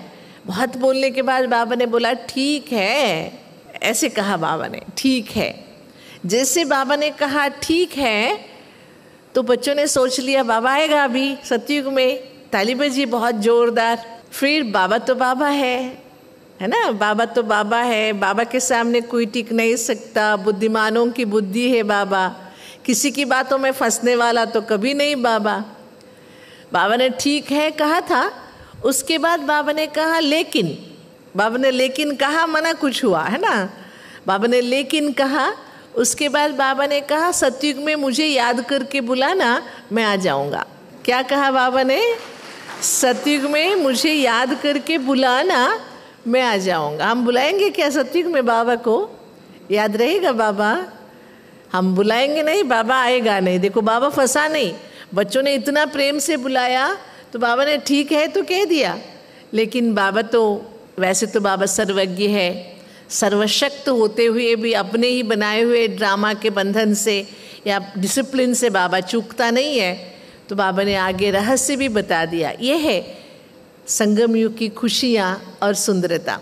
बहुत बोलने के बाद बाबा ने बोला ठीक है, ऐसे कहा बाबा ने, ठीक है। जैसे बाबा ने कहा ठीक है तो बच्चों ने सोच लिया बाबा आएगा अभी सतयुग में, ताली बजी बहुत जोरदार। फिर बाबा तो बाबा है ना, बाबा तो बाबा है, बाबा के सामने कोई टिक नहीं सकता, बुद्धिमानों की बुद्धि है बाबा। किसी की बातों में फंसने वाला तो कभी नहीं बाबा। बाबा ने ठीक है कहा था, उसके बाद बाबा ने कहा लेकिन, बाबा ने लेकिन कहा, मना कुछ हुआ है ना, बाबा ने लेकिन कहा। उसके बाद बाबा ने कहा सतयुग में मुझे याद करके बुलाना, मैं आ जाऊंगा। क्या कहा बाबा ने? सतयुग में मुझे याद करके बुलाना, मैं आ जाऊंगा। हम बुलाएंगे क्या सतयुग में बाबा को? याद रहेगा बाबा? हम बुलाएंगे नहीं, बाबा आएगा नहीं। देखो बाबा फंसा नहीं, बच्चों ने इतना प्रेम से बुलाया तो बाबा ने ठीक है तो कह दिया। लेकिन बाबा तो, वैसे तो बाबा सर्वज्ञ है, सर्वशक्त होते हुए भी अपने ही बनाए हुए ड्रामा के बंधन से या डिसिप्लिन से बाबा चूकता नहीं है। तो बाबा ने आगे रहस्य भी बता दिया। ये है संगम युग की खुशियाँ और सुंदरता।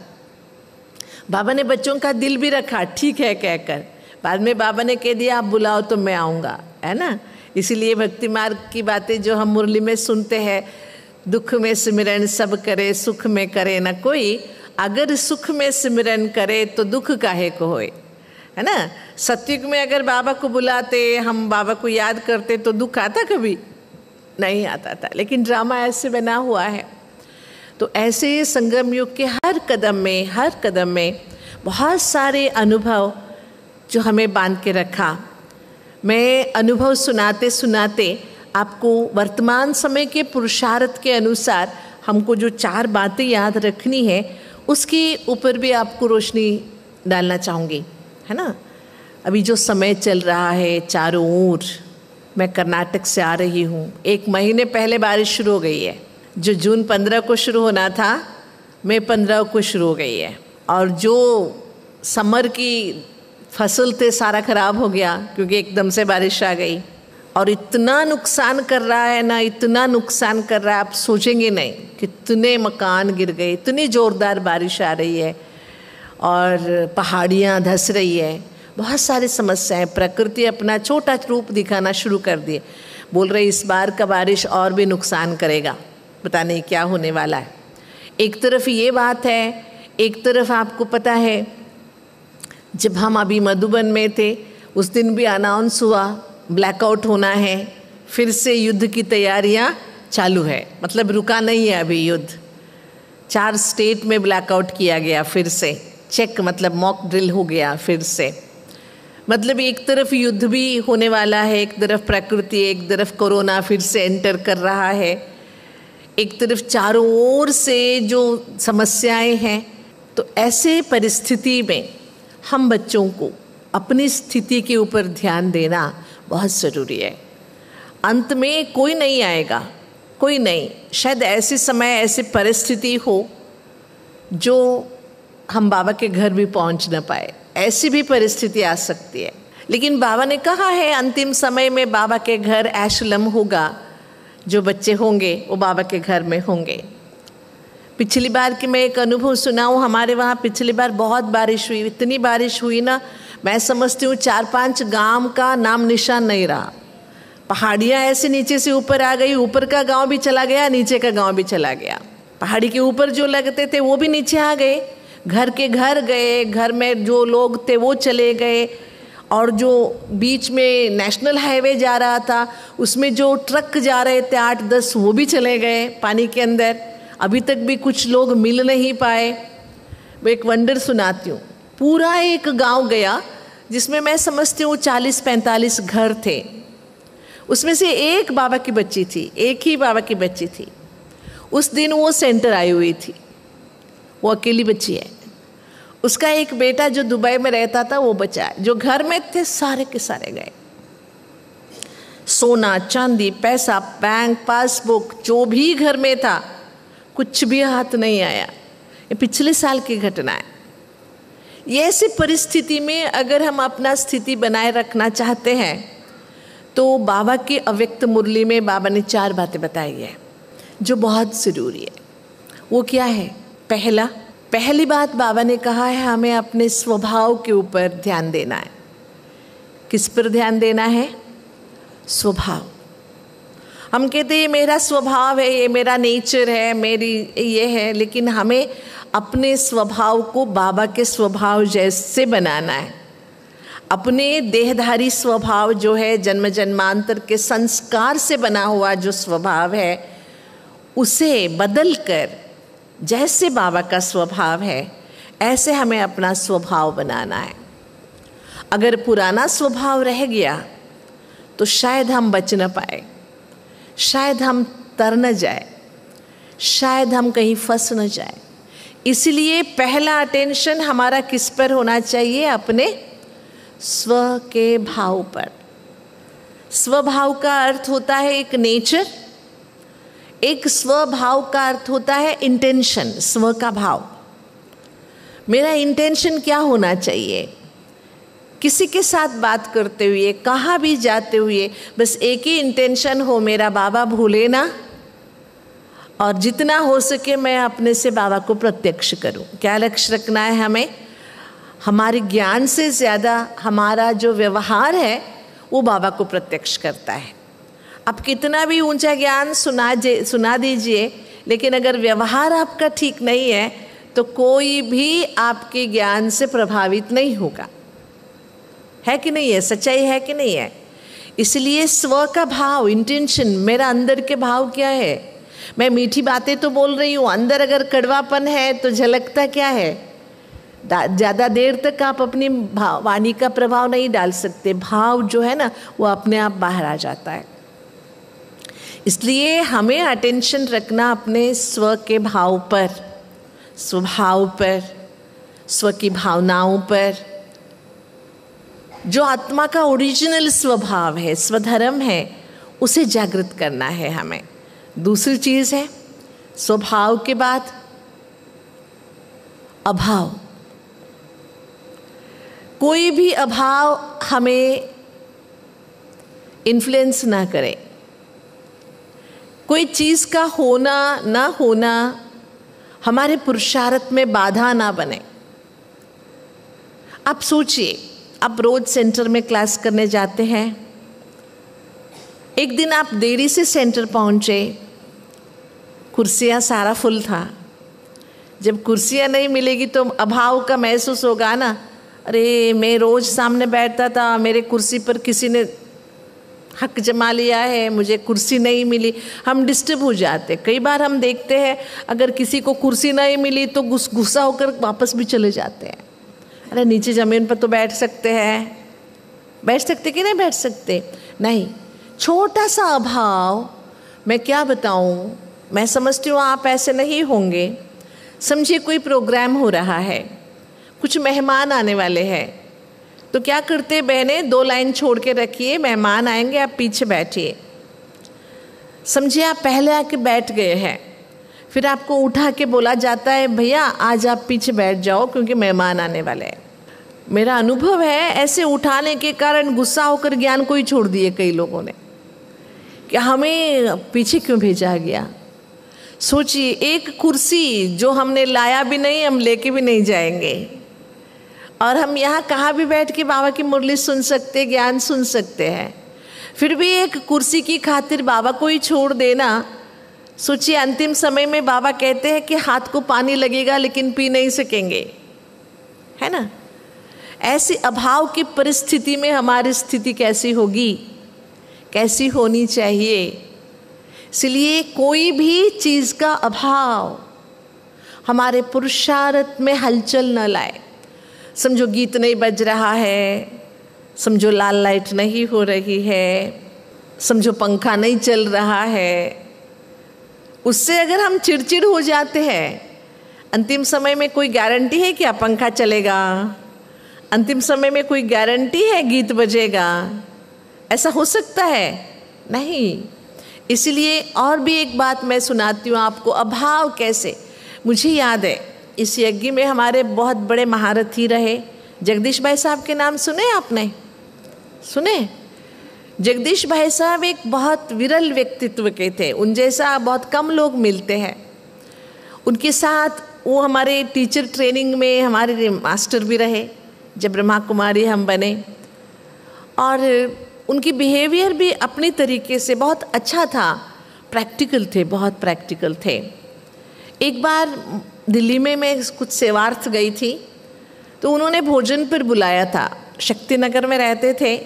बाबा ने बच्चों का दिल भी रखा, ठीक है कहकर। बाद में बाबा ने कह दिया आप बुलाओ तो मैं आऊँगा, है ना। इसीलिए भक्ति मार्ग की बातें जो हम मुरली में सुनते हैं, दुख में सिमरन सब करे, सुख में करे न कोई, अगर सुख में सिमरन करे तो दुख काहे को होए, है ना। सतयुग में अगर बाबा को बुलाते, हम बाबा को याद करते तो दुख आता? कभी नहीं आता था। लेकिन ड्रामा ऐसे बना हुआ है। तो ऐसे संगम युग के हर कदम में बहुत सारे अनुभव जो हमें बांध के रखा। मैं अनुभव सुनाते सुनाते आपको वर्तमान समय के पुरुषार्थ के अनुसार हमको जो 4 बातें याद रखनी है, उसके ऊपर भी आपको रोशनी डालना चाहूँगी, है ना। अभी जो समय चल रहा है चारों ओर, मैं कर्नाटक से आ रही हूँ, 1 महीने पहले बारिश शुरू हो गई है। जो जून 15 को शुरू होना था, मई 15 को शुरू हो गई है। और जो समर की फसल थे सारा खराब हो गया, क्योंकि एकदम से बारिश आ गई। और इतना नुकसान कर रहा है ना, इतना नुकसान कर रहा है, आप सोचेंगे नहीं कितने मकान गिर गए। इतनी ज़ोरदार बारिश आ रही है और पहाड़ियाँ धंस रही है, बहुत सारी समस्याएं। प्रकृति अपना छोटा रूप दिखाना शुरू कर दिए। बोल रहे इस बार का बारिश और भी नुकसान करेगा, पता नहीं क्या होने वाला है। एक तरफ ये बात है, एक तरफ आपको पता है जब हम अभी मधुबन में थे उस दिन भी अनाउंस हुआ ब्लैकआउट होना है, फिर से युद्ध की तैयारियां चालू है, मतलब रुका नहीं है अभी युद्ध। 4 स्टेट में ब्लैकआउट किया गया, फिर से चेक मतलब मॉक ड्रिल हो गया फिर से। मतलब एक तरफ युद्ध भी होने वाला है, एक तरफ प्रकृति, एक तरफ कोरोना फिर से एंटर कर रहा है, एक तरफ चारों ओर से जो समस्याएं हैं। तो ऐसे परिस्थिति में हम बच्चों को अपनी स्थिति के ऊपर ध्यान देना बहुत ज़रूरी है। अंत में कोई नहीं आएगा, कोई नहीं। शायद ऐसे समय ऐसी परिस्थिति हो जो हम बाबा के घर भी पहुंच न पाए, ऐसी भी परिस्थिति आ सकती है। लेकिन बाबा ने कहा है अंतिम समय में बाबा के घर ऐशलम होगा, जो बच्चे होंगे वो बाबा के घर में होंगे। पिछली बार की मैं एक अनुभव सुनाऊँ, हमारे वहाँ पिछली बार बहुत बारिश हुई, इतनी बारिश हुई ना, मैं समझती हूँ 4-5 गांव का नाम निशान नहीं रहा। पहाड़ियाँ ऐसे नीचे से ऊपर आ गई, ऊपर का गांव भी चला गया, नीचे का गांव भी चला गया। पहाड़ी के ऊपर जो लगते थे वो भी नीचे आ गए, घर के घर गए, घर में जो लोग थे वो चले गए। और जो बीच में नेशनल हाईवे जा रहा था उसमें जो ट्रक जा रहे थे 8-10 वो भी चले गए पानी के अंदर। अभी तक भी कुछ लोग मिल नहीं पाए। मैं एक वंडर सुनाती हूँ। पूरा एक गांव गया जिसमें मैं समझती हूँ 40-45 घर थे। उसमें से एक बाबा की बच्ची थी, एक ही बाबा की बच्ची थी। उस दिन वो सेंटर आई हुई थी, वो अकेली बच्ची है। उसका एक बेटा जो दुबई में रहता था वो बचा, जो घर में थे सारे के सारे गए। सोना चांदी पैसा बैंक पासबुक जो भी घर में था कुछ भी हाथ नहीं आया। ये पिछले साल की घटना है। ये ऐसी परिस्थिति में अगर हम अपना स्थिति बनाए रखना चाहते हैं तो बाबा की अव्यक्त मुरली में बाबा ने 4 बातें बताई है जो बहुत ज़रूरी है। वो क्या है? पहली बात बाबा ने कहा है हमें अपने स्वभाव के ऊपर ध्यान देना है। किस पर ध्यान देना है? स्वभाव। हम कहते हैं ये मेरा स्वभाव है, ये मेरा नेचर है, मेरी ये है, लेकिन हमें अपने स्वभाव को बाबा के स्वभाव जैसे बनाना है। अपने देहधारी स्वभाव जो है, जन्म जन्मांतर के संस्कार से बना हुआ जो स्वभाव है, उसे बदलकर जैसे बाबा का स्वभाव है ऐसे हमें अपना स्वभाव बनाना है। अगर पुराना स्वभाव रह गया तो शायद हम बच न पाए, शायद हम तर न जाए, शायद हम कहीं फंस न जाए। इसलिए पहला अटेंशन हमारा किस पर होना चाहिए? अपने स्व के भाव पर। स्वभाव का अर्थ होता है एक नेचर, एक स्वभाव का अर्थ होता है इंटेंशन, स्व का भाव। मेरा इंटेंशन क्या होना चाहिए? किसी के साथ बात करते हुए, कहाँ भी जाते हुए बस एक ही इंटेंशन हो, मेरा बाबा भूले ना, और जितना हो सके मैं अपने से बाबा को प्रत्यक्ष करूं। क्या लक्ष्य रखना है हमें? हमारे ज्ञान से ज़्यादा हमारा जो व्यवहार है वो बाबा को प्रत्यक्ष करता है। आप कितना भी ऊंचा ज्ञान सुना दीजिए, लेकिन अगर व्यवहार आपका ठीक नहीं है तो कोई भी आपके ज्ञान से प्रभावित नहीं होगा। है कि नहीं है? सच्चाई है कि नहीं है? इसलिए स्व का भाव, इंटेंशन, मेरा अंदर के भाव क्या है? मैं मीठी बातें तो बोल रही हूँ, अंदर अगर कड़वापन है तो झलकता क्या है? ज़्यादा देर तक आप अपनी वाणी का प्रभाव नहीं डाल सकते। भाव जो है ना वो अपने आप बाहर आ जाता है। इसलिए हमें अटेंशन रखना अपने स्व के भाव पर, स्वभाव पर, स्व की भावनाओं पर। जो आत्मा का ओरिजिनल स्वभाव है, स्वधर्म है, उसे जागृत करना है हमें। दूसरी चीज़ है स्वभाव के बाद अभाव। कोई भी अभाव हमें इन्फ्लुएंस ना करे, कोई चीज़ का होना ना होना हमारे पुरुषार्थ में बाधा ना बने। आप सोचिए, आप रोज सेंटर में क्लास करने जाते हैं, एक दिन आप देरी से सेंटर पहुंचे, कुर्सियां सारा फुल था। जब कुर्सियां नहीं मिलेगी तो अभाव का महसूस होगा ना, अरे मैं रोज सामने बैठता था, मेरे कुर्सी पर किसी ने हक जमा लिया है, मुझे कुर्सी नहीं मिली। हम डिस्टर्ब हो जाते। कई बार हम देखते हैं अगर किसी को कुर्सी नहीं मिली तो गुस्सा होकर वापस भी चले जाते हैं। अरे नीचे ज़मीन पर तो बैठ सकते हैं, बैठ सकते कि नहीं बैठ सकते? नहीं। छोटा सा अभाव, मैं क्या बताऊं, मैं समझती हूँ आप ऐसे नहीं होंगे। समझिए कोई प्रोग्राम हो रहा है, कुछ मेहमान आने वाले हैं, तो क्या करते बहनें, 2 लाइन छोड़ के रखिए, मेहमान आएंगे, आप पीछे बैठिए। समझिए आप पहले आके बैठ गए हैं, फिर आपको उठा के बोला जाता है भैया आज आप पीछे बैठ जाओ क्योंकि मेहमान आने वाले हैं। मेरा अनुभव है ऐसे उठाने के कारण गुस्सा होकर ज्ञान को ही छोड़ दिए कई लोगों ने कि हमें पीछे क्यों भेजा गया। सोचिए, एक कुर्सी जो हमने लाया भी नहीं, हम लेके भी नहीं जाएंगे, और हम यहाँ कहाँ भी बैठ के बाबा की मुरली सुन सकते, ज्ञान सुन सकते हैं। फिर भी एक कुर्सी की खातिर बाबा को ही छोड़ देना। सोचिए, अंतिम समय में बाबा कहते हैं कि हाथ को पानी लगेगा लेकिन पी नहीं सकेंगे, है ना? ऐसी अभाव की परिस्थिति में हमारी स्थिति कैसी होगी, कैसी होनी चाहिए? इसलिए कोई भी चीज़ का अभाव हमारे पुरुषार्थ में हलचल न लाए। समझो गीत नहीं बज रहा है, समझो लाल लाइट नहीं हो रही है, समझो पंखा नहीं चल रहा है, उससे अगर हम चिड़चिड़ हो जाते हैं, अंतिम समय में कोई गारंटी है क्या पंखा चलेगा? अंतिम समय में कोई गारंटी है गीत बजेगा? ऐसा हो सकता है? नहीं। इसलिए और भी एक बात मैं सुनाती हूँ आपको, अभाव कैसे। मुझे याद है इस यज्ञ में हमारे बहुत बड़े महारथी रहे, जगदीश भाई साहब के नाम सुने आपने? सुने? जगदीश भाई साहब एक बहुत विरल व्यक्तित्व के थे, उन जैसा बहुत कम लोग मिलते हैं। उनके साथ वो हमारे टीचर ट्रेनिंग में हमारे मास्टर भी रहे जब ब्रह्मा कुमारी हम बने, और उनकी बिहेवियर भी अपनी तरीके से बहुत अच्छा था, प्रैक्टिकल थे, बहुत प्रैक्टिकल थे। एक बार दिल्ली में मैं कुछ सेवार्थ गई थी, तो उन्होंने भोजन पर बुलाया था। शक्तिनगर में रहते थे,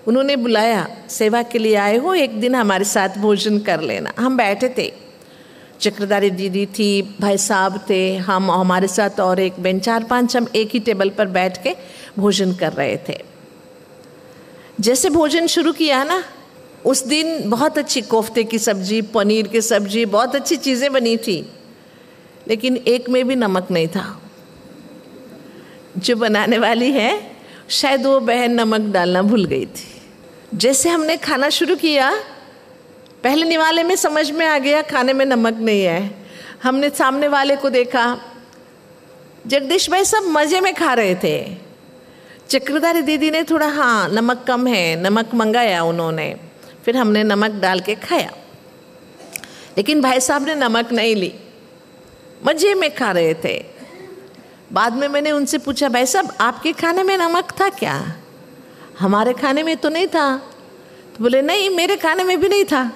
उन्होंने बुलाया, सेवा के लिए आए हो, एक दिन हमारे साथ भोजन कर लेना। हम बैठे थे, चक्रधारी दीदी थी, भाई साहब थे, हम हमारे साथ और एक बहन, 4-5 हम एक ही टेबल पर बैठ के भोजन कर रहे थे। जैसे भोजन शुरू किया ना, उस दिन बहुत अच्छी कोफ्ते की सब्जी, पनीर की सब्जी, बहुत अच्छी चीज़ें बनी थी, लेकिन एक में भी नमक नहीं था। जो बनाने वाली है, शायद वो बहन नमक डालना भूल गई थी। जैसे हमने खाना शुरू किया, पहले निवाले में समझ में आ गया खाने में नमक नहीं है। हमने सामने वाले को देखा, जगदीश भाई सब मज़े में खा रहे थे। चक्रधारी दीदी ने थोड़ा हाँ नमक कम है, नमक मंगाया उन्होंने, फिर हमने नमक डाल के खाया, लेकिन भाई साहब ने नमक नहीं ली, मज़े में खा रहे थे। बाद में मैंने उनसे पूछा, भाई साहब आपके खाने में नमक था क्या? हमारे खाने में तो नहीं था। तो बोले नहीं, मेरे खाने में भी नहीं था।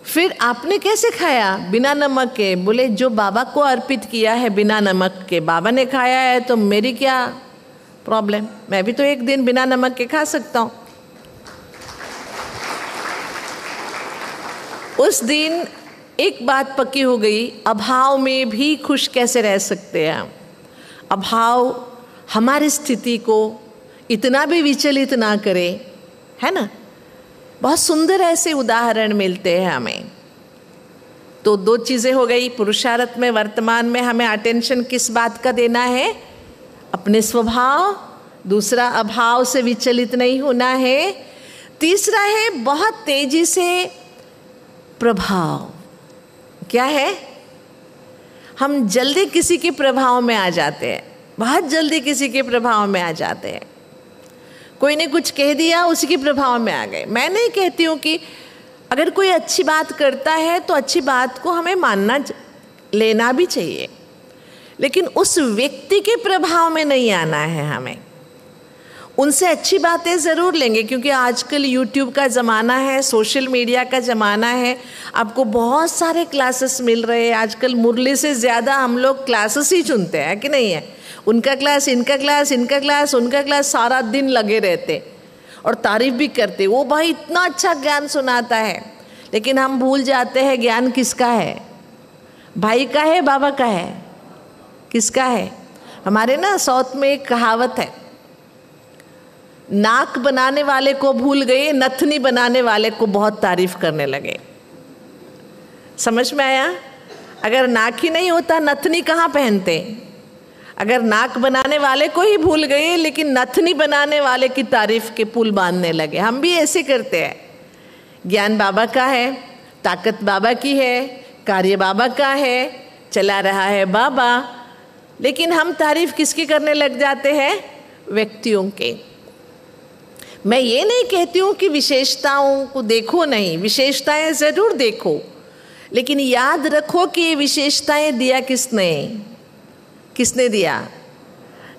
फिर आपने कैसे खाया बिना नमक के? बोले जो बाबा को अर्पित किया है बिना नमक के, बाबा ने खाया है तो मेरी क्या प्रॉब्लम, मैं भी तो एक दिन बिना नमक के खा सकता हूँ। उस दिन एक बात पक्की हो गई, अभाव में भी खुश कैसे रह सकते हैं। अभाव हमारी स्थिति को इतना भी विचलित ना करे, है ना। बहुत सुंदर ऐसे उदाहरण मिलते हैं हमें। तो 2 चीज़ें हो गई, पुरुषार्थ में वर्तमान में हमें अटेंशन किस बात का देना है? अपने स्वभाव। दूसरा, अभाव से विचलित नहीं होना है। तीसरा है बहुत तेजी से प्रभाव। क्या है? हम जल्दी किसी के प्रभाव में आ जाते हैं, बहुत जल्दी किसी के प्रभाव में आ जाते हैं। कोई ने कुछ कह दिया, उसी के प्रभाव में आ गए। मैं नहीं कहती हूँ कि अगर कोई अच्छी बात करता है तो अच्छी बात को हमें मानना लेना भी चाहिए, लेकिन उस व्यक्ति के प्रभाव में नहीं आना है हमें। उनसे अच्छी बातें ज़रूर लेंगे, क्योंकि आजकल यूट्यूब का ज़माना है, सोशल मीडिया का ज़माना है, आपको बहुत सारे क्लासेस मिल रहे हैं। आजकल मुरली से ज़्यादा हम लोग क्लासेस ही चुनते हैं, कि नहीं है? उनका क्लास, इनका क्लास, इनका क्लास, उनका क्लास, सारा दिन लगे रहते और तारीफ भी करते, वो भाई इतना अच्छा ज्ञान सुनाता है। लेकिन हम भूल जाते हैं ज्ञान किसका है, भाई का है, बाबा का है, किसका है। हमारे ना साउथ में एक कहावत है, नाक बनाने वाले को भूल गए, नथनी बनाने वाले को बहुत तारीफ करने लगे। समझ में आया? अगर नाक ही नहीं होता नथनी कहाँ पहनते? अगर नाक बनाने वाले को ही भूल गए, लेकिन नथनी बनाने वाले की तारीफ के पुल बांधने लगे। हम भी ऐसे करते हैं। ज्ञान बाबा का है, ताकत बाबा की है, कार्य बाबा का है, चला रहा है बाबा, लेकिन हम तारीफ किसकी करने लग जाते हैं? व्यक्तियों के। मैं ये नहीं कहती हूँ कि विशेषताओं को देखो नहीं, विशेषताएं ज़रूर देखो, लेकिन याद रखो कि ये विशेषताएं दिया किसने? किसने दिया?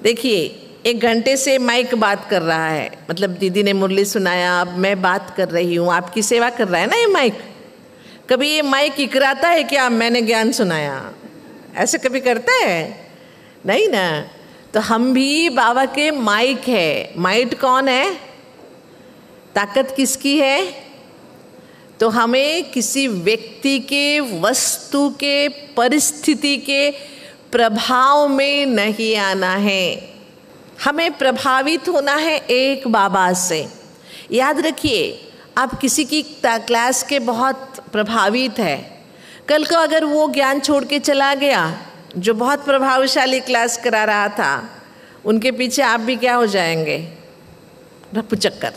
देखिए, 1 घंटे से माइक बात कर रहा है, मतलब दीदी ने मुरली सुनाया, अब मैं बात कर रही हूँ, आपकी सेवा कर रहा है ना ये माइक। कभी ये माइक इकराता है क्या मैंने ज्ञान सुनाया? ऐसे कभी करता है? नहीं ना। तो हम भी बाबा के माइक है। माइक कौन है? ताकत किसकी है? तो हमें किसी व्यक्ति के, वस्तु के, परिस्थिति के प्रभाव में नहीं आना है। हमें प्रभावित होना है एक बाबा से। याद रखिए, आप किसी की क्लास के बहुत प्रभावित है, कल को अगर वो ज्ञान छोड़ के चला गया, जो बहुत प्रभावशाली क्लास करा रहा था, उनके पीछे आप भी क्या हो जाएंगे? रफू चक्कर,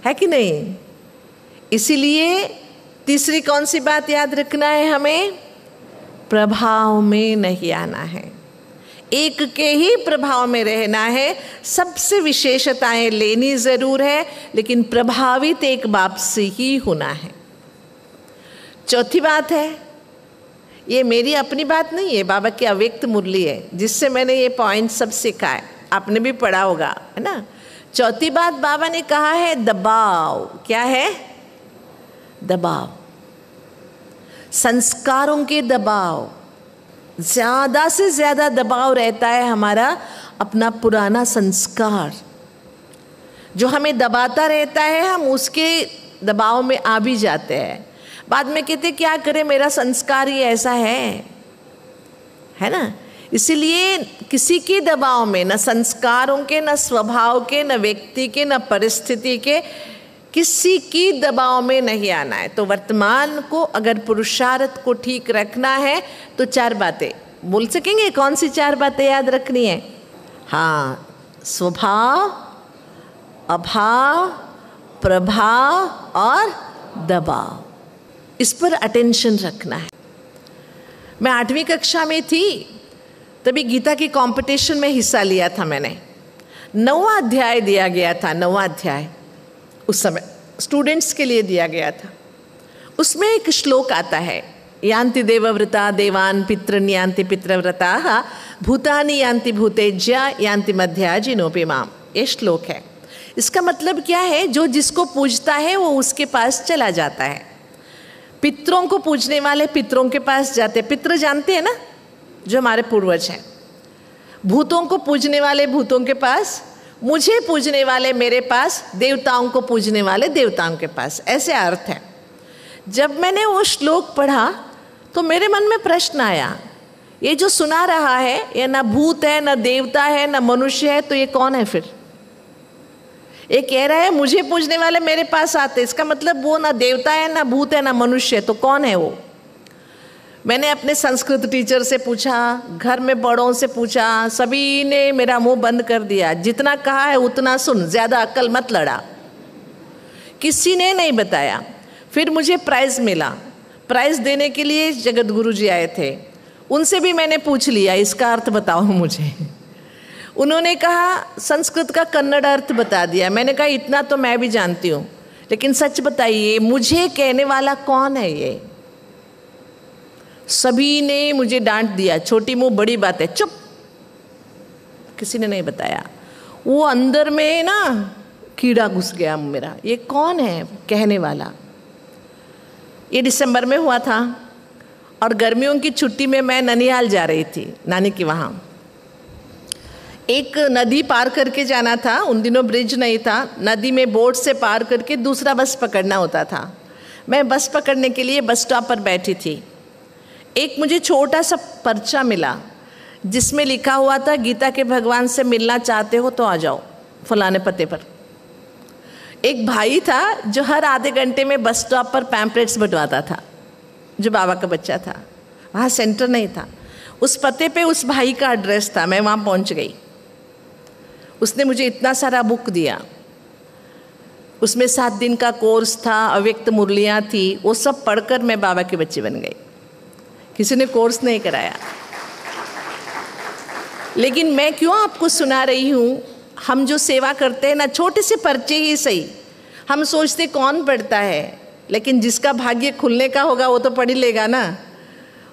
है कि नहीं? इसीलिए तीसरी कौन सी बात याद रखना है हमें? प्रभाव में नहीं आना है, एक के ही प्रभाव में रहना है। सबसे विशेषताएं लेनी ज़रूर है, लेकिन प्रभावित एक बाप से ही होना है। चौथी बात है, ये मेरी अपनी बात नहीं है, बाबा की अव्यक्त मुरली है, जिससे मैंने ये पॉइंट सब सीखा है, आपने भी पढ़ा होगा, है ना। चौथी बात बाबा ने कहा है दबाव। क्या है? दबाव, संस्कारों के दबाव। ज़्यादा से ज़्यादा दबाव रहता है हमारा अपना पुराना संस्कार, जो हमें दबाता रहता है हम उसके दबाव में आ भी जाते हैं। बाद में कहते क्या करें, मेरा संस्कार ही ऐसा है ना। इसीलिए किसी के दबाव में, न संस्कारों के, न स्वभाव के, न व्यक्ति के, न परिस्थिति के, किसी की दबाव में नहीं आना है। तो वर्तमान को अगर पुरुषार्थ को ठीक रखना है तो 4 बातें बोल सकेंगे। कौन सी 4 बातें याद रखनी है? हाँ, स्वभाव, अभाव, प्रभाव और दबाव, इस पर अटेंशन रखना है। मैं 8वीं कक्षा में थी, तभी गीता की कंपटीशन में हिस्सा लिया था मैंने। 9वां अध्याय दिया गया था, 9वां अध्याय उस समय स्टूडेंट्स के लिए दिया गया था। उसमें एक श्लोक आता है, यान्ति देवव्रता देवान् पितॄन् यान्ति पितृव्रताः भूतानि यान्ति भूतेज्या यान्ति मध्या जिनोपि माम। ये श्लोक है। इसका मतलब क्या है? जो जिसको पूजता है वो उसके पास चला जाता है। पितरों को पूजने वाले पितरों के पास जाते, पितृ जानते हैं ना, जो हमारे पूर्वज हैं। भूतों को पूजने वाले भूतों के पास, मुझे पूजने वाले मेरे पास, देवताओं को पूजने वाले देवताओं के पास, ऐसे अर्थ है। जब मैंने वो श्लोक पढ़ा तो मेरे मन में प्रश्न आया, ये जो सुना रहा है ये ना भूत है, ना देवता है, ना मनुष्य है, तो ये कौन है फिर? ये कह रहा है मुझे पूजने वाले मेरे पास आते, इसका मतलब वो ना देवता है, ना भूत है, ना मनुष्य है, तो कौन है वो? मैंने अपने संस्कृत टीचर से पूछा, घर में बड़ों से पूछा, सभी ने मेरा मुंह बंद कर दिया। जितना कहा है उतना सुन, ज़्यादा अक्ल मत लड़ा। किसी ने नहीं बताया। फिर मुझे प्राइज़ मिला। प्राइज़ देने के लिए जगत गुरु जी आए थे, उनसे भी मैंने पूछ लिया इसका अर्थ बताओ मुझे। उन्होंने कहा संस्कृत का कन्नड़ अर्थ बता दिया। मैंने कहा इतना तो मैं भी जानती हूँ, लेकिन सच बताइए मुझे कहने वाला कौन है ये? सभी ने मुझे डांट दिया, छोटी मुंह बड़ी बात है, चुप। किसी ने नहीं बताया। वो अंदर में ना कीड़ा घुस गया मेरा, ये कौन है कहने वाला? ये दिसंबर में हुआ था और गर्मियों की छुट्टी में मैं ननिहाल जा रही थी, नानी के वहाँ। एक नदी पार करके जाना था, उन दिनों ब्रिज नहीं था, नदी में बोट से पार करके दूसरा बस पकड़ना होता था। मैं बस पकड़ने के लिए बस स्टॉप पर बैठी थी। एक मुझे छोटा सा पर्चा मिला जिसमें लिखा हुआ था गीता के भगवान से मिलना चाहते हो तो आ जाओ फलाने पते पर। एक भाई था जो हर आधे घंटे में बस स्टॉप पर पैम्पलेट्स बंटवाता था, जो बाबा का बच्चा था। वहाँ सेंटर नहीं था। उस पते पे उस भाई का एड्रेस था। मैं वहाँ पहुँच गई। उसने मुझे इतना सारा बुक दिया। उसमें 7 दिन का कोर्स था, अव्यक्त मुरलियाँ थी, वो सब पढ़कर मैं बाबा के बच्चे बन गई। किसी ने कोर्स नहीं कराया। लेकिन मैं क्यों आपको सुना रही हूँ? हम जो सेवा करते हैं ना, छोटे से पर्चे ही सही, हम सोचते कौन पढ़ता है, लेकिन जिसका भाग्य खुलने का होगा वो तो पढ़ ही लेगा ना,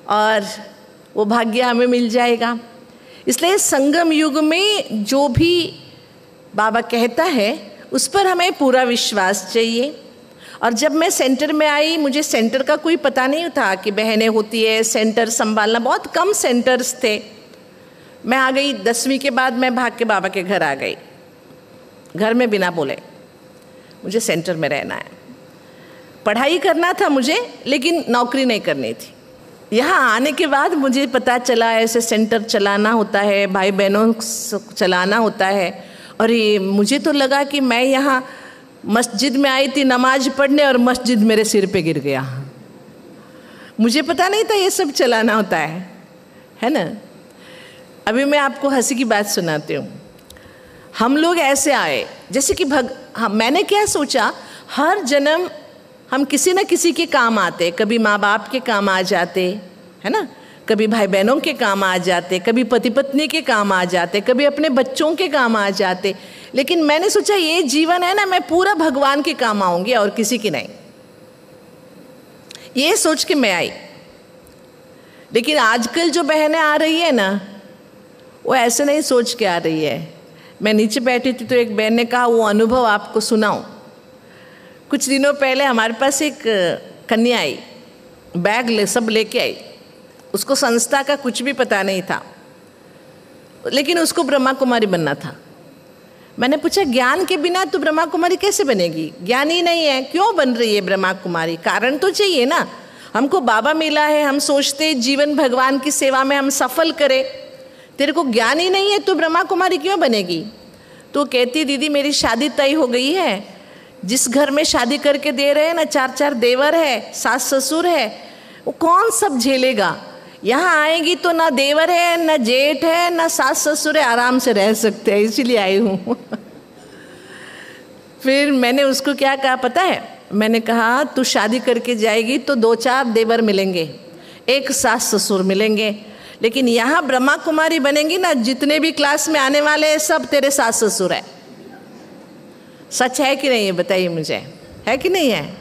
और वो भाग्य हमें मिल जाएगा। इसलिए संगम युग में जो भी बाबा कहता है उस पर हमें पूरा विश्वास चाहिए। और जब मैं सेंटर में आई, मुझे सेंटर का कोई पता नहीं था कि बहनें होती है, सेंटर संभालना, बहुत कम सेंटर्स थे। मैं आ गई 10वीं के बाद, मैं भाग के बाबा के घर आ गई, घर में बिना बोले। मुझे सेंटर में रहना है, पढ़ाई करना था मुझे, लेकिन नौकरी नहीं करनी थी। यहाँ आने के बाद मुझे पता चला ऐसे सेंटर चलाना होता है, भाई बहनों चलाना होता है। और ये मुझे तो लगा कि मैं यहाँ मस्जिद में आई थी नमाज पढ़ने और मस्जिद मेरे सिर पे गिर गया। मुझे पता नहीं था ये सब चलाना होता है ना। अभी मैं आपको हंसी की बात सुनाती हूँ। हम लोग ऐसे आए जैसे कि मैंने क्या सोचा, हर जन्म हम किसी न किसी के काम आते। कभी माँ बाप के काम आ जाते, है ना, कभी भाई बहनों के काम आ जाते, कभी पति पत्नी के काम आ जाते, कभी अपने बच्चों के काम आ जाते। लेकिन मैंने सोचा ये जीवन है ना, मैं पूरा भगवान के काम आऊँगी और किसी की नहीं, ये सोच के मैं आई। लेकिन आजकल जो बहनें आ रही है ना, वो ऐसे नहीं सोच के आ रही है। मैं नीचे बैठी थी तो एक बहन ने कहा वो अनुभव आपको सुनाऊं। कुछ दिनों पहले हमारे पास एक कन्या आई, बैग सब लेके आई। उसको संस्था का कुछ भी पता नहीं था, लेकिन उसको ब्रह्मा कुमारी बनना था। मैंने पूछा ज्ञान के बिना तो ब्रह्मा कुमारी कैसे बनेगी? ज्ञान ही नहीं है, क्यों बन रही है ब्रह्मा कुमारी? कारण तो चाहिए ना। हमको बाबा मिला है, हम सोचते जीवन भगवान की सेवा में हम सफल करें, तेरे को ज्ञान ही नहीं है तो ब्रह्मा कुमारी क्यों बनेगी? तो कहती दीदी मेरी शादी तय हो गई है, जिस घर में शादी करके दे रहे हैं ना, 4-4 देवर है, सास ससुर है, वो कौन सब झेलेगा? यहाँ आएगी तो ना देवर है, ना जेठ है, ना सास ससुर है, आराम से रह सकते हैं, इसीलिए आई हूँ। फिर मैंने उसको क्या कहा पता है? मैंने कहा तू शादी करके जाएगी तो 2-4 देवर मिलेंगे, एक सास ससुर मिलेंगे, लेकिन यहाँ ब्रह्मा कुमारी बनेंगी ना, जितने भी क्लास में आने वाले हैं सब तेरे सास ससुर है। सच है कि नहीं है बताइए मुझे, है कि नहीं है?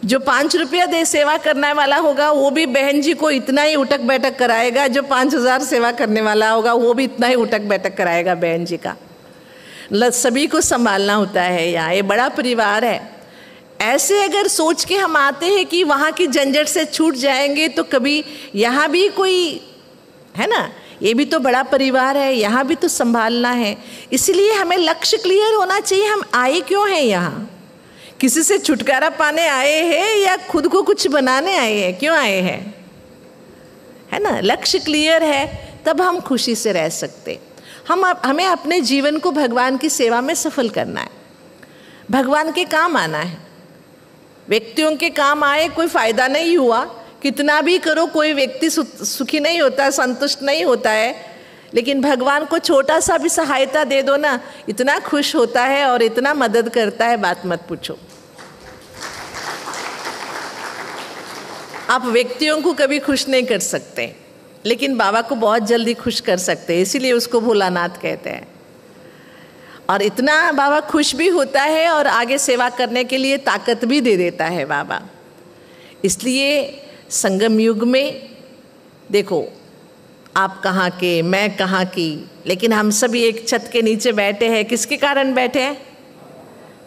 जो 5 रुपया दे सेवा करने वाला होगा वो भी बहन जी को इतना ही उठक बैठक कराएगा, जो 5000 सेवा करने वाला होगा वो भी इतना ही उठक बैठक कराएगा बहन जी का। सभी को संभालना होता है यहाँ, ये बड़ा परिवार है। ऐसे अगर सोच के हम आते हैं कि वहाँ की झंझट से छूट जाएंगे तो कभी यहाँ भी कोई है ना, ये भी तो बड़ा परिवार है, यहाँ भी तो संभालना है। इसलिए हमें लक्ष्य क्लियर होना चाहिए, हम आए क्यों हैं यहाँ? किसी से छुटकारा पाने आए हैं या खुद को कुछ बनाने आए हैं? क्यों आए हैं? है ना, लक्ष्य क्लियर है तब हम खुशी से रह सकते। हमें अपने जीवन को भगवान की सेवा में सफल करना है, भगवान के काम आना है। व्यक्तियों के काम आए कोई फायदा नहीं हुआ, कितना भी करो कोई व्यक्ति सुखी नहीं होता, संतुष्ट नहीं होता है। लेकिन भगवान को छोटा सा भी सहायता दे दो ना, इतना खुश होता है और इतना मदद करता है, बात मत पूछो। आप व्यक्तियों को कभी खुश नहीं कर सकते, लेकिन बाबा को बहुत जल्दी खुश कर सकते हैं, इसीलिए उसको भोलानाथ कहते हैं। और इतना बाबा खुश भी होता है और आगे सेवा करने के लिए ताकत भी दे देता है बाबा। इसलिए संगम युग में देखो, आप कहाँ के, मैं कहाँ की, लेकिन हम सभी एक छत के नीचे बैठे हैं। किसके कारण बैठे हैं?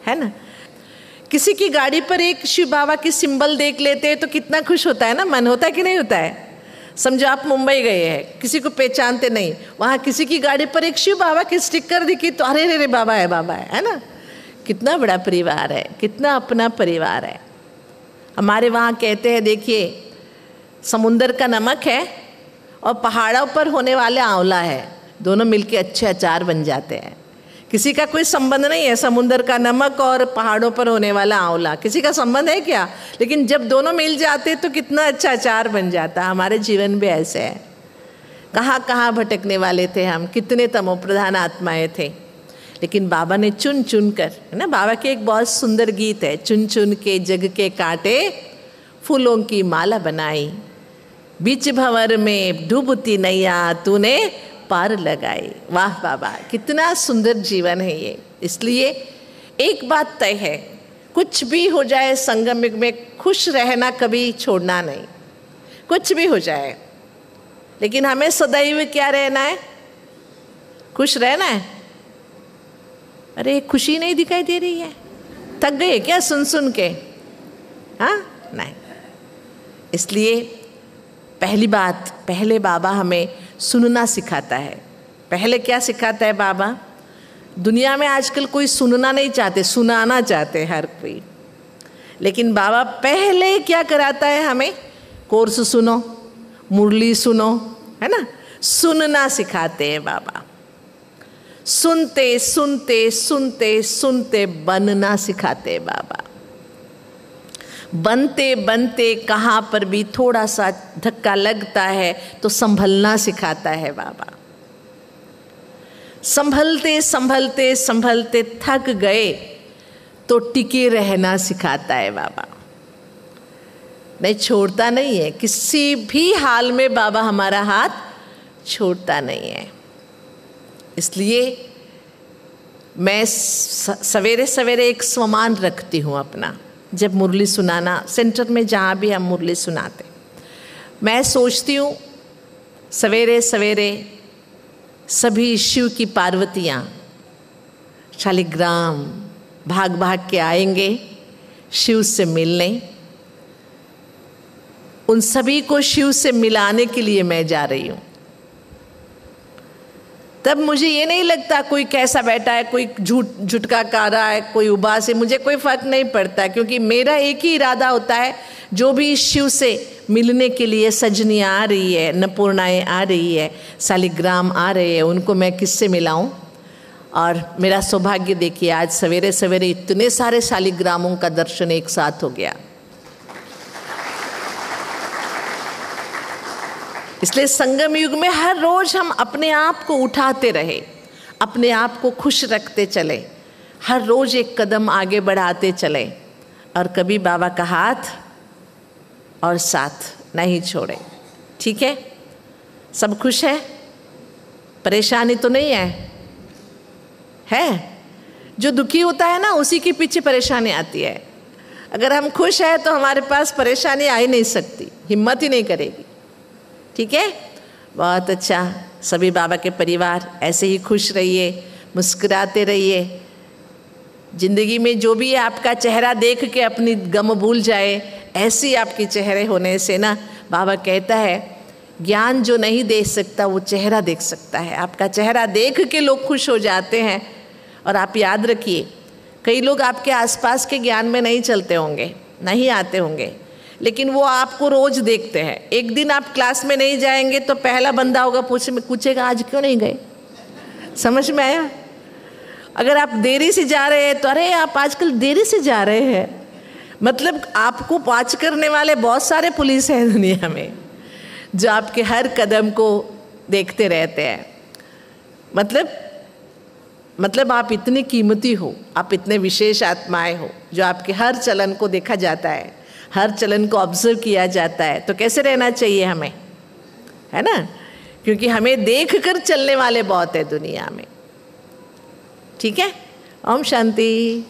है ना। किसी की गाड़ी पर एक शिव बाबा की सिंबल देख लेते हैं तो कितना खुश होता है ना, मन होता है कि नहीं होता है? समझो आप मुंबई गए हैं, किसी को पहचानते नहीं, वहाँ किसी की गाड़ी पर एक शिव बाबा की स्टिकर दिखी तो अरे रे बाबा है ना। कितना बड़ा परिवार है, कितना अपना परिवार है। हमारे वहाँ कहते हैं, देखिए समुंदर का नमक है और पहाड़ों पर होने वाले आंवला है, दोनों मिलके अच्छे अचार बन जाते हैं। किसी का कोई संबंध नहीं है, समुंदर का नमक और पहाड़ों पर होने वाला आंवला, किसी का संबंध है क्या? लेकिन जब दोनों मिल जाते तो कितना अच्छा अचार बन जाता। हमारे जीवन भी ऐसे है, कहाँ कहाँ भटकने वाले थे हम, कितने तमोप्रधान आत्माएं थे, लेकिन बाबा ने चुन चुन कर, है ना, बाबा के एक बहुत सुंदर गीत है, चुन चुन के जग के कांटे फूलों की माला बनाई, बीच भंवर में डूबती नैया तूने पार लगाई। वाह बाबा, कितना सुंदर जीवन है ये। इसलिए एक बात तय है, कुछ भी हो जाए संगम युग में खुश रहना कभी छोड़ना नहीं, कुछ भी हो जाए, लेकिन हमें सदैव क्या रहना है? खुश रहना है। अरे खुशी नहीं दिखाई दे रही है, थक गए क्या सुन सुन के? हाँ नहीं। इसलिए पहली बात, पहले बाबा हमें सुनना सिखाता है। पहले क्या सिखाता है बाबा? दुनिया में आजकल कोई सुनना नहीं चाहते, सुनाना चाहते हर कोई, लेकिन बाबा पहले क्या कराता है हमें? कोर्स सुनो, मुरली सुनो, है ना, सुनना सिखाते हैं बाबा। सुनते सुनते सुनते सुनते बनना सिखाते हैं बाबा। बनते बनते कहाँ पर भी थोड़ा सा धक्का लगता है तो संभलना सिखाता है बाबा। संभलते संभलते संभलते थक गए तो टिके रहना सिखाता है बाबा। नहीं, छोड़ता नहीं है, किसी भी हाल में बाबा हमारा हाथ छोड़ता नहीं है। इसलिए मैं सवेरे सवेरे एक स्वमान रखती हूँ अपना, जब मुरली सुनाना, सेंटर में जहाँ भी हम मुरली सुनाते, मैं सोचती हूँ सवेरे सवेरे सभी शिव की पार्वतियाँ शालिग्राम भाग भाग के आएंगे शिव से मिलने। उन सभी को शिव से मिलाने के लिए मैं जा रही हूँ। तब मुझे ये नहीं लगता कोई कैसा बैठा है, कोई झुटका का रहा है, कोई उबास है, मुझे कोई फर्क नहीं पड़ता, क्योंकि मेरा एक ही इरादा होता है, जो भी शिव से मिलने के लिए सजनियाँ आ रही है, अन्नपूर्णाएँ आ रही है, शालिग्राम आ रहे हैं, उनको मैं किससे मिलाऊं। और मेरा सौभाग्य देखिए, आज सवेरे सवेरे इतने सारे शालिग्रामों का दर्शन एक साथ हो गया। इसलिए संगम युग में हर रोज हम अपने आप को उठाते रहे, अपने आप को खुश रखते चले, हर रोज एक कदम आगे बढ़ाते चले, और कभी बाबा का हाथ और साथ नहीं छोड़े। ठीक है, सब खुश है, परेशानी तो नहीं है? जो दुखी होता है ना, उसी के पीछे परेशानी आती है। अगर हम खुश हैं तो हमारे पास परेशानी आ ही नहीं सकती, हिम्मत ही नहीं करेगी। ठीक है, बहुत अच्छा। सभी बाबा के परिवार ऐसे ही खुश रहिए, मुस्कुराते रहिए। जिंदगी में जो भी आपका चेहरा देख के अपनी गम भूल जाए, ऐसी आपके चेहरे होने से ना, बाबा कहता है ज्ञान जो नहीं दे सकता वो चेहरा देख सकता है। आपका चेहरा देख के लोग खुश हो जाते हैं। और आप याद रखिए, कई लोग आपके आसपास के ज्ञान में नहीं चलते होंगे, नहीं आते होंगे, लेकिन वो आपको रोज देखते हैं। एक दिन आप क्लास में नहीं जाएंगे तो पहला बंदा होगा पूछेगा आज क्यों नहीं गए। समझ में आया? अगर आप देरी से जा रहे हैं तो अरे आप आजकल देरी से जा रहे हैं, मतलब आपको वाच करने वाले बहुत सारे पुलिस हैं दुनिया में, जो आपके हर कदम को देखते रहते हैं। मतलब आप इतनी कीमती हो, आप इतने विशेष आत्माएं हो, जो आपके हर चलन को देखा जाता है, हर चलन को ऑब्जर्व किया जाता है। तो कैसे रहना चाहिए हमें, है ना? क्योंकि हमें देख कर चलने वाले बहुत है दुनिया में। ठीक है, ओम शांति।